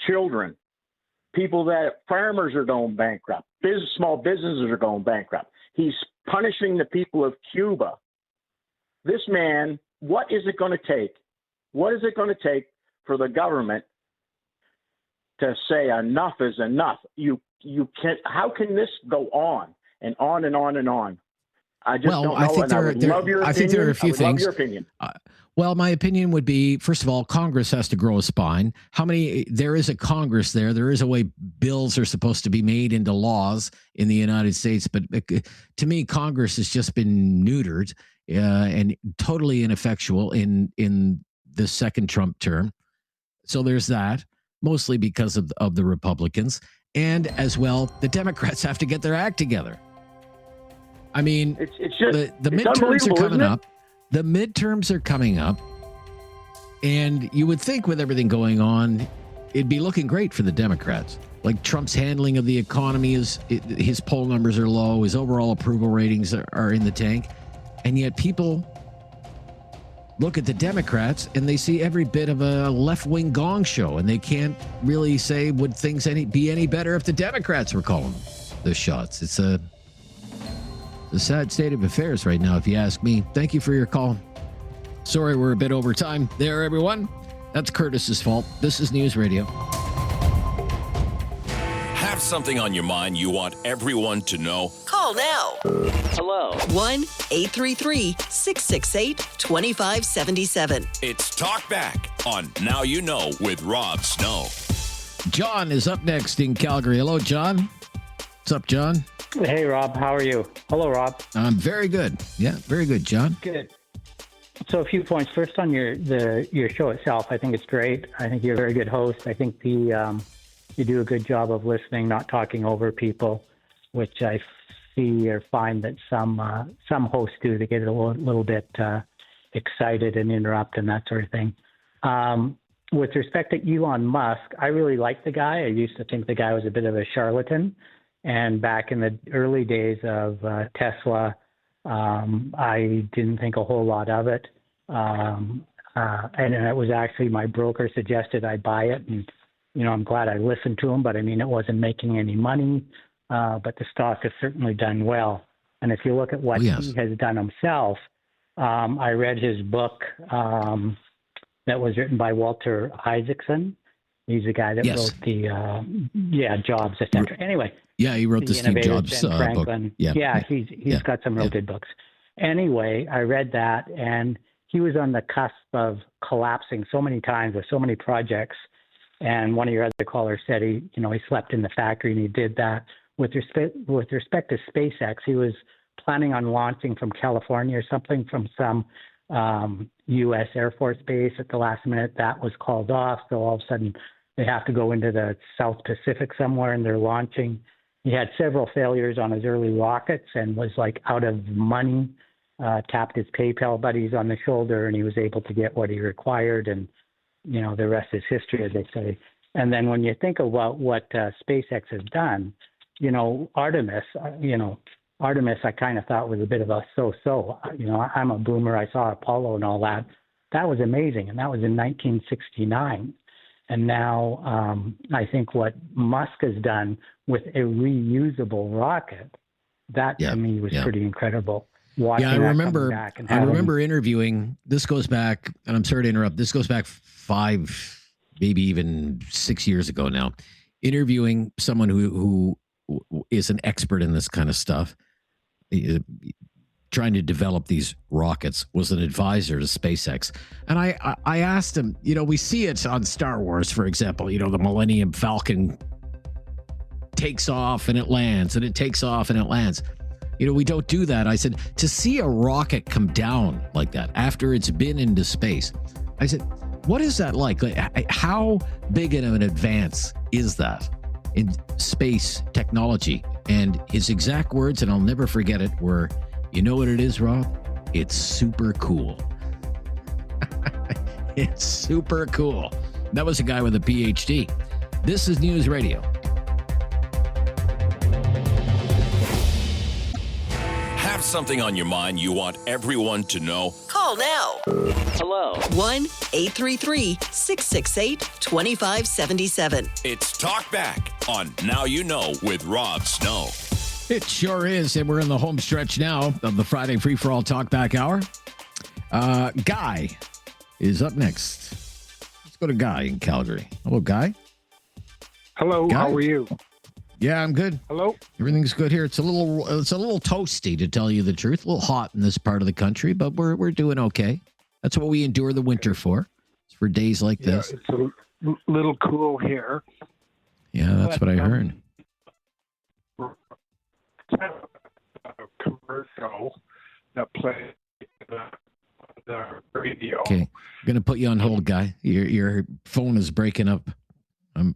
children, people that farmers are going bankrupt, small businesses are going bankrupt. He's punishing the people of Cuba. This man, what is it going to take? What is it going to take for the government to say enough is enough? You can't. How can this go on and on and on and on? I just don't know. I think there are a few things. Love your opinion. Well, my opinion would be, first of all, Congress has to grow a spine. There is a Congress there. There is a way bills are supposed to be made into laws in the United States. But to me, Congress has just been neutered and totally ineffectual in the second Trump term. So there's that, mostly because of the Republicans. And as well, the Democrats have to get their act together. I mean, it's just, the midterms are coming up. The midterms are coming up, and you would think with everything going on, it'd be looking great for the Democrats. Like Trump's handling of the economy his poll numbers are low, his overall approval ratings are in the tank, and yet people look at the Democrats and they see every bit of a left-wing gong show, and they can't really say would things be any better if the Democrats were calling the shots. It's a sad state of affairs right now, if you ask me. Thank you for your call. Sorry, we're a bit over time there, everyone. That's Curtis's fault. This is News Radio. Have something on your mind you want everyone to know? Call now. Hello. 1-833-668-2577. It's Talkback on Now You Know with Rob Snow. John is up next in Calgary. Hello, John. What's up, John? Hey, Rob. How are you? Hello, Rob. I'm very good. Yeah, very good, John. Good. So a few points. First, on your show itself, I think it's great. I think you're a very good host. I think you do a good job of listening, not talking over people, which I see or find that some hosts do. They get a little bit excited and interrupt and that sort of thing. With respect to Elon Musk, I really like the guy. I used to think the guy was a bit of a charlatan. And back in the early days of Tesla, I didn't think a whole lot of it. And it was actually my broker suggested I buy it. And, I'm glad I listened to him, but I mean, it wasn't making any money. But the stock has certainly done well. And if you look at what he has done himself, I read his book that was written by Walter Isaacson. He's the guy that wrote the Jobs, etc. Anyway. Yeah, he wrote the Steve Jobs book. Yeah, he's got some real good books. Anyway, I read that, and he was on the cusp of collapsing so many times with so many projects. And one of your other callers said he slept in the factory, and he did that. With respect to SpaceX, he was planning on launching from California or something from some U.S. Air Force Base at the last minute. That was called off. So all of a sudden they have to go into the South Pacific somewhere and they're launching. He had several failures on his early rockets and was like out of money, tapped his PayPal buddies on the shoulder, and he was able to get what he required. And, you know, the rest is history, as they say. And then when you think about what SpaceX has done, you know, Artemis, I kind of thought was a bit of a so-so. You know, I'm a boomer. I saw Apollo and all that. That was amazing, and that was in 1969. And now I think what Musk has done with a reusable rocket, that to me was pretty incredible. I remember interviewing. This goes back, and I'm sorry to interrupt. This goes back 5, maybe even 6 years ago now. Interviewing someone who is an expert in this kind of stuff, trying to develop these rockets, was an advisor to SpaceX. And I asked him, you know, we see it on Star Wars, for example, you know, the Millennium Falcon takes off and it lands, and it takes off and it lands. You know, we don't do that. I said, to see a rocket come down like that after it's been into space, I said, what is that like? How big of an advance is that in space technology? And his exact words, and I'll never forget it, were, you know what it is, Rob? It's super cool. It's super cool. That was a guy with a PhD. This is News Radio. Have something on your mind you want everyone to know? Call now. Hello. 1-833-668-2577. It's Talkback on Now You Know with Rob Snow. It sure is, and we're in the home stretch now of the Friday Free for All Talkback Hour. Guy is up next. Let's go to Guy in Calgary. Hello, Guy. Hello. Guy? How are you? Yeah, I'm good. Hello. Everything's good here. It's a little toasty, to tell you the truth. A little hot in this part of the country, but we're doing okay. That's what we endure the winter for. It's for days like this. It's a little cool here. Yeah, that's what I heard. Commercial that plays the radio. Okay, I'm gonna put you on hold, Guy. Your phone is breaking up.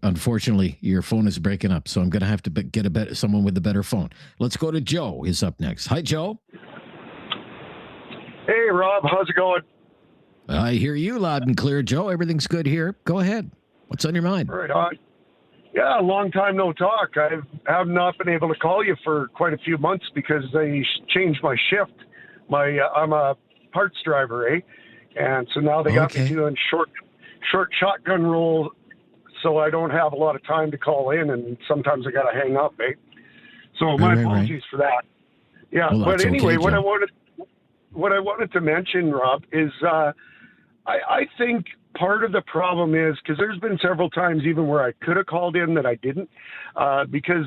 Unfortunately, your phone is breaking up, so I'm gonna have to get someone with a better phone. Let's go to Joe. Is up next. Hi, Joe. Hey, Rob. How's it going? I hear you loud and clear, Joe. Everything's good here. Go ahead. What's on your mind? Right on. Yeah, a long time no talk. I have not been able to call you for quite a few months because they changed my shift. I'm a parts driver, and so now they got me doing short shotgun roll, so I don't have a lot of time to call in, and sometimes I got to hang up, So my apologies for that. Yeah, well, but anyway, what I wanted to mention, Rob, is I think part of the problem is, because there's been several times even where I could have called in that I didn't, because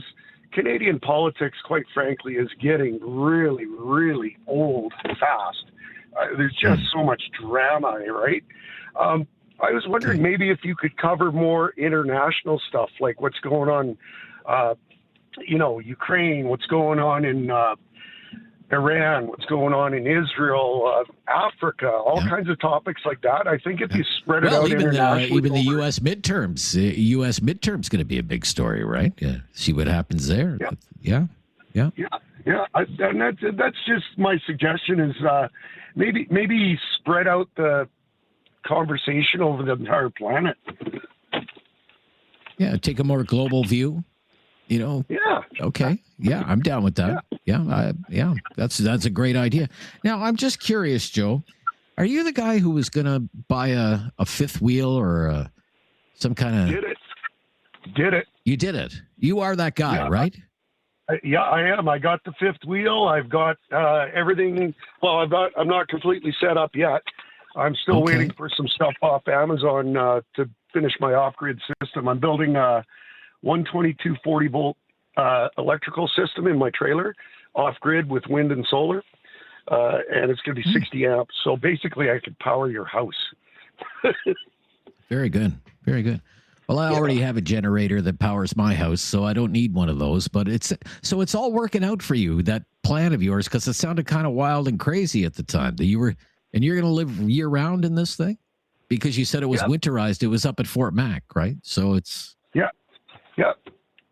Canadian politics, quite frankly, is getting really, really old fast. There's just so much drama, right? I was wondering maybe if you could cover more international stuff, like what's going on, Ukraine, what's going on in Iran, what's going on in Israel, Africa, all kinds of topics like that. I think if you spread it out internationally. Even the U.S. midterms. U.S. midterms going to be a big story, right? Yeah. See what happens there. Yeah. And that's just my suggestion is maybe spread out the conversation over the entire planet. Yeah, take a more global view. Yeah. Okay. Yeah, I'm down with that. Yeah. That's a great idea. Now, I'm just curious, Joe. Are you the guy who was going to buy a fifth wheel or some kind of? Did it. You did it. You are that guy, right? I am. I got the fifth wheel. I've got everything. Well, I'm not completely set up yet. I'm still waiting for some stuff off Amazon to finish my off-grid system. I'm building a 122 40 volt electrical system in my trailer, off-grid with wind and solar, and it's going to be 60 amps. So basically, I could power your house. Very good. Very good. Well, I already have a generator that powers my house, so I don't need one of those. But it's all working out for you, that plan of yours, because it sounded kind of wild and crazy at the time. That you were And you're going to live year round in this thing? Because you said it was winterized. It was up at Fort Mac, right? So it's... Yeah.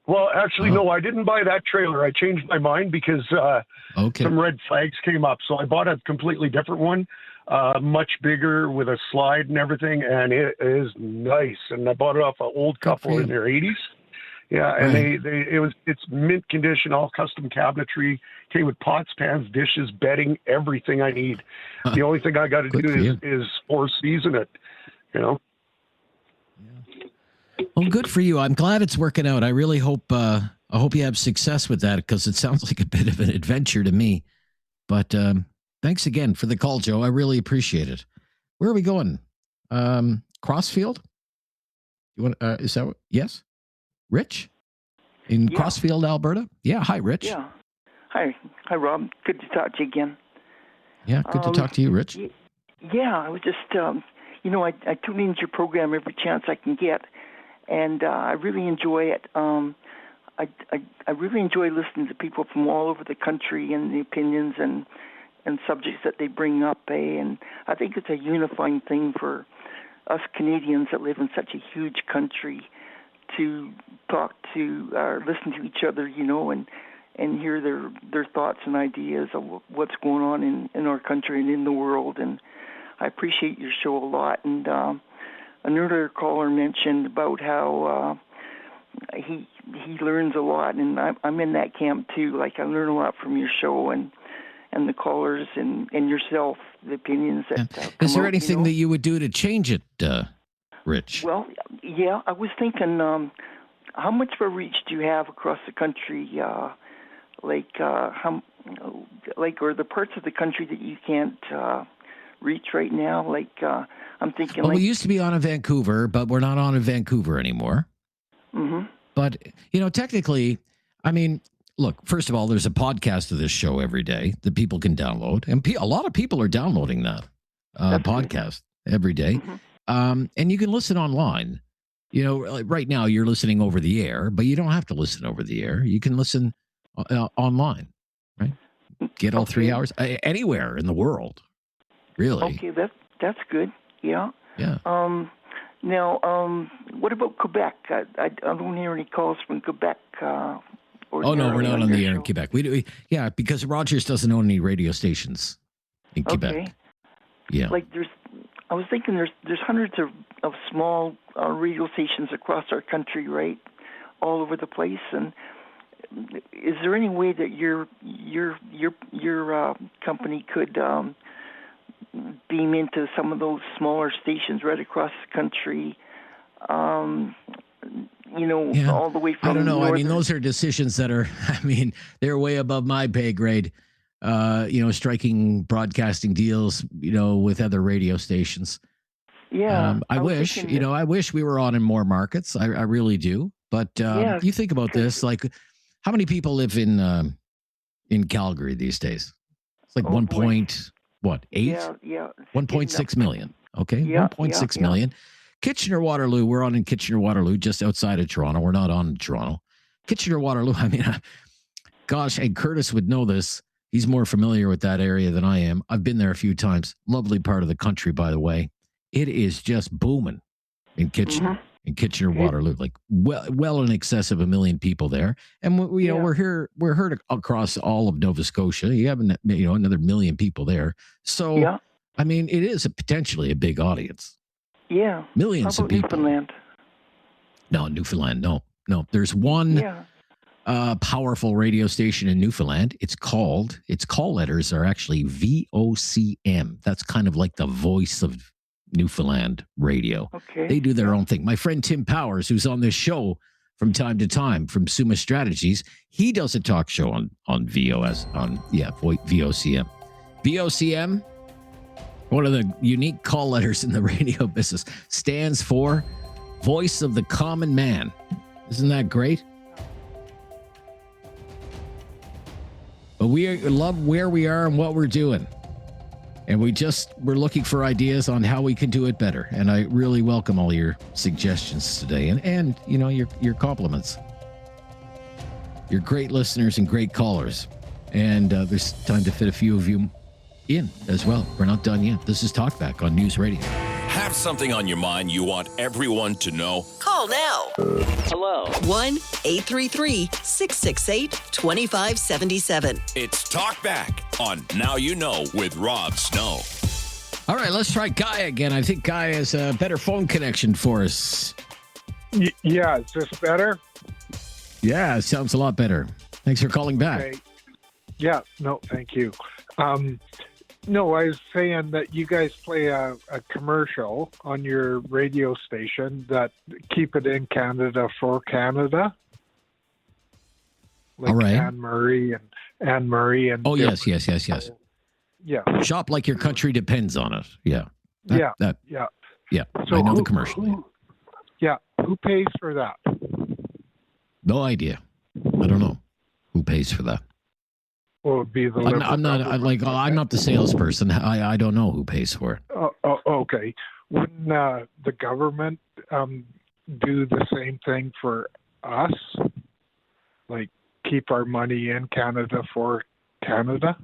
Well, actually, no, I didn't buy that trailer. I changed my mind because some red flags came up. So I bought a completely different one, much bigger with a slide and everything, and it is nice. And I bought it off an old couple in their 80s. Yeah, and it's mint condition, all custom cabinetry, came with pots, pans, dishes, bedding, everything I need. The only thing I got to do is season it, you know. Well, good for you. I'm glad it's working out. I really hope you have success with that, because it sounds like a bit of an adventure to me. But thanks again for the call, Joe. I really appreciate it. Where are we going? Crossfield? You want? Is that yes? Rich in Crossfield, Alberta. Yeah. Hi, Rich. Yeah. Hi, Rob. Good to talk to you again. Yeah, good to talk to you, Rich. Yeah, I was just, I tune into your program every chance I can get, and I really enjoy it. I really enjoy listening to people from all over the country and the opinions and subjects that they bring up. And I think it's a unifying thing for us Canadians that live in such a huge country to talk to or listen to each other, and hear their thoughts and ideas of what's going on in our country and in the world. And I appreciate your show a lot. And another caller mentioned about how he learns a lot, and I'm in that camp too. Like, I learn a lot from your show and the callers and yourself, the opinions that Is there anything that you would do to change it, Rich? Well, yeah, I was thinking, how much of a reach do you have across the country? Or the parts of the country that you can't reach right now? I'm thinking. Well, we used to be on in Vancouver, but we're not on in Vancouver anymore. Mm-hmm. But technically, I mean, look. First of all, there's a podcast of this show every day that people can download, and a lot of people are downloading that podcast every day. Mm-hmm. And you can listen online. Right now you're listening over the air, but you don't have to listen over the air. You can listen online, right? Get all 3 hours anywhere in the world, really. Okay, that's good. Yeah. Yeah. Now, what about Quebec? I don't hear any calls from Quebec. No, we're not on the air in Quebec. We because Rogers doesn't own any radio stations in Quebec. Okay. Yeah. I was thinking there's hundreds of small radio stations across our country, right, all over the place. And is there any way that your company could beam into some of those smaller stations right across the country? All the way from. I don't know. Northern... I mean, those are decisions that are. I mean, they're way above my pay grade. Striking broadcasting deals, with other radio stations. Yeah. I wish we were on in more markets. I really do. But you think about this, like, how many people live in Calgary these days? It's like 1.8? Yeah. 1.6 million. Okay. Yeah, 1.6 million. Kitchener-Waterloo, we're on in Kitchener-Waterloo, just outside of Toronto. We're not on in Toronto. Kitchener-Waterloo, I mean, gosh, and Curtis would know this. He's more familiar with that area than I am. I've been there a few times. Lovely part of the country, by the way. It is just booming in Kitchener, in Kitchener-Waterloo, like well in excess of 1 million people there. And we're heard across all of Nova Scotia. You have another 1 million people there. So I mean, it is potentially a big audience. Yeah, millions of people. Newfoundland? No, Newfoundland. No. There's one. Yeah. Powerful radio station in Newfoundland. Its call letters are actually VOCM. That's kind of like the voice of Newfoundland radio. Okay. They do their own thing. My friend Tim Powers, who's on this show from time to time from Summa Strategies, he does a talk show on VOCM. VOCM, one of the unique call letters in the radio business, stands for Voice of the Common Man. Isn't that great? But we love where we are and what we're doing. And we're looking for ideas on how we can do it better. And I really welcome all your suggestions today and your compliments. You're great listeners and great callers. And there's time to fit a few of you in as well. We're not done yet. This is Talkback on News Radio. Have something on your mind you want everyone to know? Call now. Hello. 1-833-668-2577. It's Talkback on Now You Know with Rob Snow. All right, let's try Guy again. I think Guy has a better phone connection for us. Yeah, is this better? Yeah, it sounds a lot better. Thanks for calling back. Okay. Yeah, no, thank you. No, I was saying that you guys play a commercial on your radio station that keep it in Canada for Canada. Like all right. Anne Murray and oh, yes. Yeah. Shop like your country depends on it. Yeah. Yeah. So I know the commercial. Who pays for that? No idea. I don't know who pays for that. Well, it'd be the I'm not the salesperson. I don't know who pays for it. Okay. Wouldn't the government do the same thing for us? Like keep our money in Canada for Canada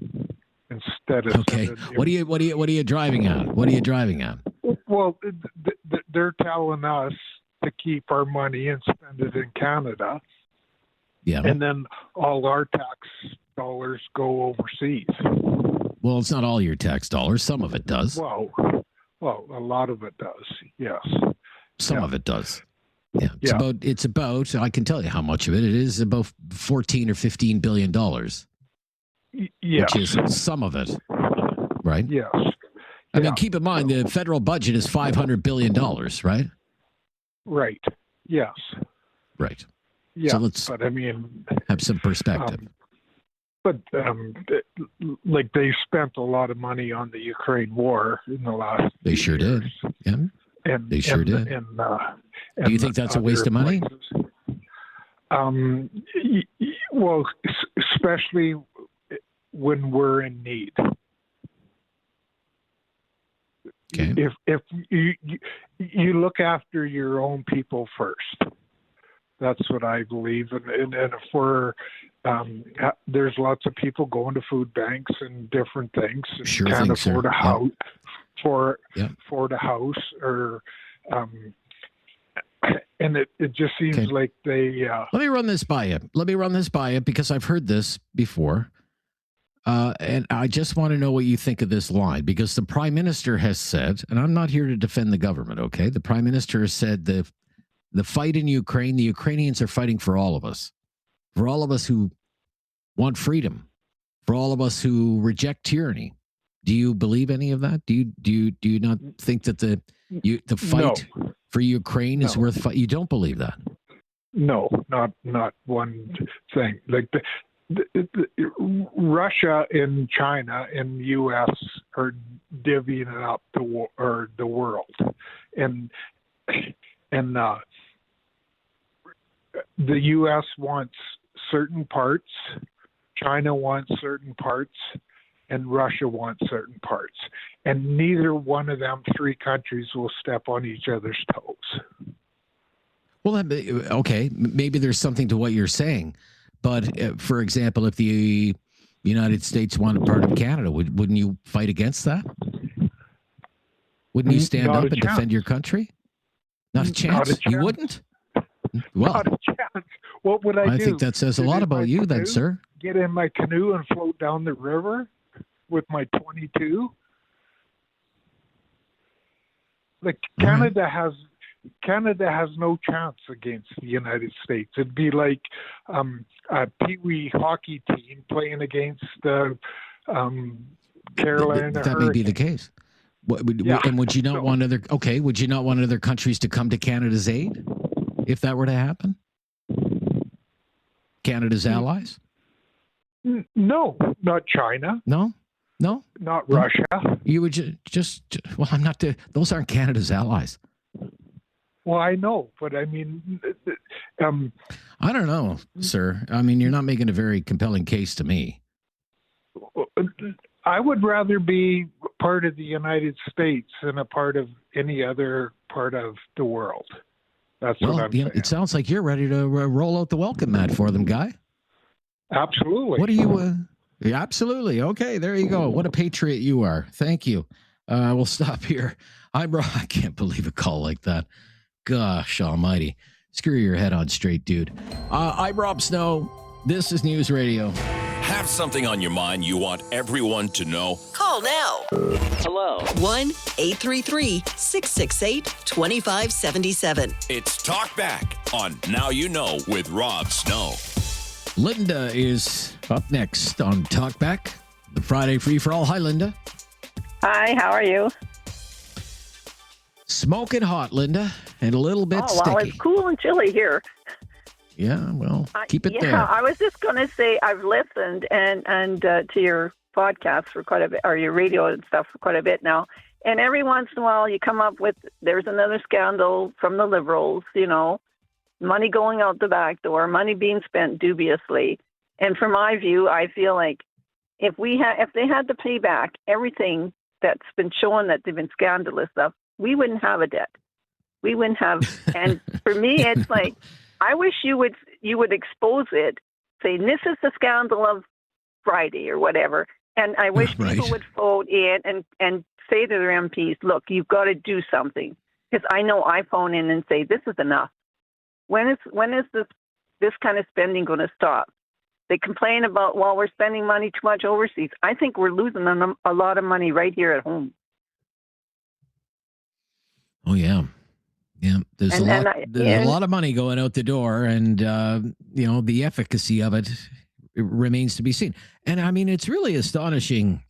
instead of What are you driving at? What are you driving at? Well, they're telling us to keep our money and spend it in Canada. Yeah. And then all our tax dollars go overseas. Well, it's not all your tax dollars. Some of it does. Well, a lot of it does. Yes. Some of it does. Yeah. It's about. I can tell you how much of it. It is about $14 or $15 billion. Yes. Which is some of it, right? Yes. I mean, keep in mind the federal budget is $500 billion, right? Right. Yes. Right. Yeah. So let's have some perspective. Like they spent a lot of money on the Ukraine war in the last. They sure did. Yeah. And they sure did. Do you think that's a waste of money? Well, especially when we're in need. Okay. If you look after your own people first, that's what I believe. And if we're there's lots of people going to food banks and different things and can't afford a house afford a house or and it just seems like they Let me run this by you because I've heard this before. And I just want to know what you think of this line, because the Prime Minister has said, and I'm not here to defend the government, okay? The Prime Minister has said the fight in Ukraine, the Ukrainians are fighting for all of us who want freedom, for all of us who reject tyranny. Do you believe any of that? Do you not think that the fight for Ukraine is worth fight? You don't believe that? No, not one thing. Like Russia and China and the U.S. are divvying up the world, and the U.S. wants certain parts, China wants certain parts, and Russia wants certain parts, and neither one of them three countries will step on each other's toes. Well, okay, maybe there's something to what you're saying. But, for example, if the United States wanted part of Canada, wouldn't you fight against that? Wouldn't you stand up and defend your country? Not a chance. You wouldn't? Well, not a chance. What would I do? I think that says a lot about you then, sir. Get in my canoe and float down the river with my 22? Like, Canada has no chance against the United States. It'd be like a Pee-wee hockey team playing against the Carolina. That may be the case. And would you not want other? Okay, would you not want other countries to come to Canada's aid if that were to happen? Canada's allies? No, not China. No, not Russia. You would just. Well, I'm not. Those aren't Canada's allies. Well, I know, but I mean, I don't know, sir. I mean, you're not making a very compelling case to me. I would rather be part of the United States than a part of any other part of the world. That's what I'm saying. It sounds like you're ready to roll out the welcome mat for them, Guy. Absolutely. What are you? Yeah, absolutely. Okay, there you go. What a patriot you are. Thank you. We'll stop here. I can't believe a call like that. Gosh almighty. Screw your head on straight, dude. I'm Rob Snow. This is News Radio. Have something on your mind you want everyone to know? Call now. Hello. 1-833-668-2577. It's Talkback on Now You Know with Rob Snow. Linda is up next on Talkback, the Friday Free for All. Hi, Linda. Hi, how are you? Smoking hot, Linda, and a little bit sticky. Oh, well, it's cool and chilly here. Yeah, well, keep it there. Yeah, I was just going to say I've listened and to your podcast for quite a bit, or your radio and stuff for quite a bit now. And every once in a while you come up with, there's another scandal from the Liberals, money going out the back door, money being spent dubiously. And from my view, I feel like if they had to pay back everything that's been shown that they've been scandalous stuff, we wouldn't have a debt. We wouldn't have. And for me, it's like, I wish you would expose it, say this is the scandal of Friday or whatever, and I wish people would vote in and say to their MPs, look, you've got to do something, because I know I phone in and say this is enough. When is this kind of spending going to stop? They complain about, well, we're spending money too much overseas. I think we're losing a lot of money right here at home. Oh yeah. Yeah, there's a lot of money going out the door, and the efficacy of it remains to be seen. And I mean, it's really astonishing.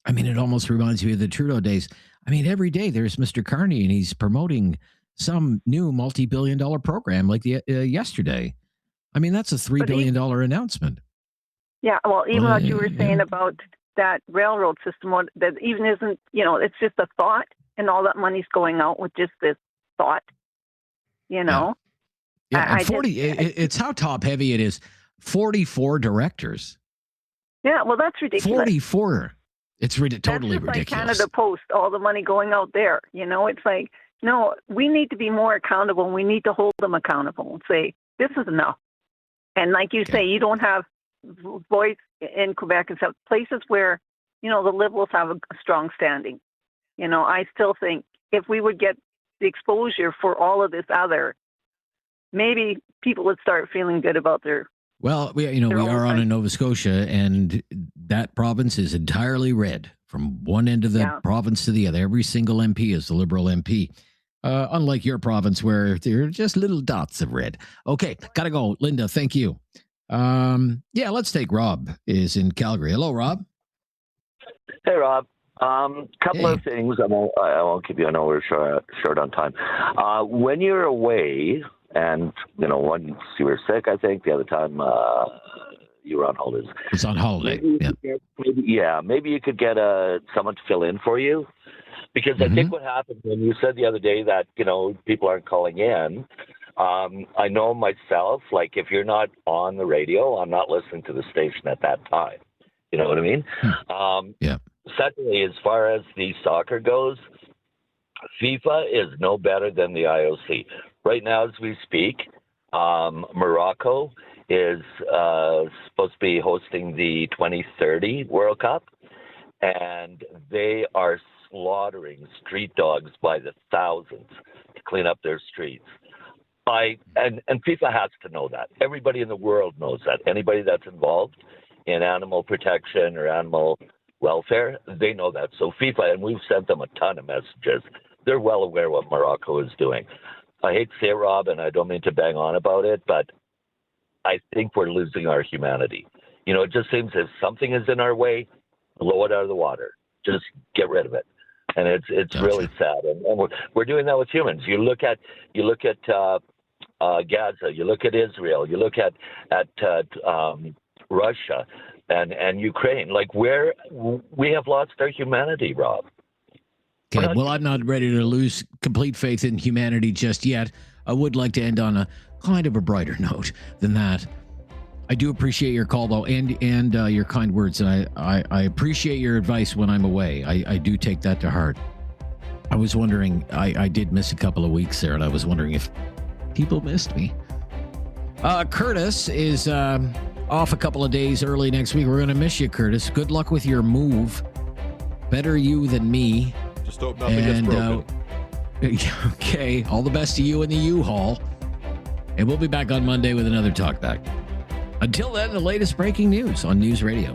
I mean, it almost reminds me of the Trudeau days. I mean, every day there's Mr. Carney, and he's promoting some new multi-billion-dollar program like yesterday. I mean, that's a $3 billion announcement. Yeah, well, even what you were saying about that railroad system, that even isn't, it's just a thought, and all that money's going out with just this thought. Yeah, and it's how top heavy it is. 44 directors. Yeah, well, that's ridiculous. 44. It's totally ridiculous. Like Canada Post, all the money going out there. It's like, no, we need to be more accountable, and we need to hold them accountable and say, this is enough. And like you say, you don't have voice in Quebec and stuff, places where, the Liberals have a strong standing. I still think if we would get the exposure for all of this other, maybe people would start feeling good about their. Well, we are on in Nova Scotia, and that province is entirely red from one end of the province to the other. Every single MP is a Liberal MP. Unlike your province where there are just little dots of red. Okay, gotta go. Linda, thank you. Let's take Rob is in Calgary. Hello, Rob. Hey, Rob. Couple of things. I won't keep you. I know we're short on time. When you're away, and once you were sick, I think the other time you were on holidays. It's on holiday. Maybe you could get someone to fill in for you, because I think what happened when you said the other day that people aren't calling in. I know myself. Like if you're not on the radio, I'm not listening to the station at that time. You know what I mean? Secondly, as far as the soccer goes, FIFA is no better than the IOC. Right now, as we speak, Morocco is supposed to be hosting the 2030 World Cup, and they are slaughtering street dogs by the thousands to clean up their streets. And FIFA has to know that. Everybody in the world knows that. Anybody that's involved in animal protection or animal welfare, they know that. So FIFA, and we've sent them a ton of messages, they're well aware what Morocco is doing. I hate to say it, Rob, and I don't mean to bang on about it, but I think we're losing our humanity. It just seems if something is in our way, blow it out of the water. Just get rid of it. And it's really sad. And we're doing that with humans. You look at Gaza, you look at Israel, you look at Russia and Ukraine, like where we have lost our humanity, Rob. Okay, well, I'm not ready to lose complete faith in humanity just yet. I would like to end on a kind of a brighter note than that. I do appreciate your call, though, and your kind words. And I appreciate your advice when I'm away. I do take that to heart. I was wondering, I did miss a couple of weeks there, and I was wondering if people missed me. Curtis is off a couple of days early next week. We're going to miss you, Curtis. Good luck with your move. Better you than me. Just hope nothing gets broken. Okay. All the best to you in the U-Haul. And we'll be back on Monday with another Talkback. Until then, the latest breaking news on News Radio.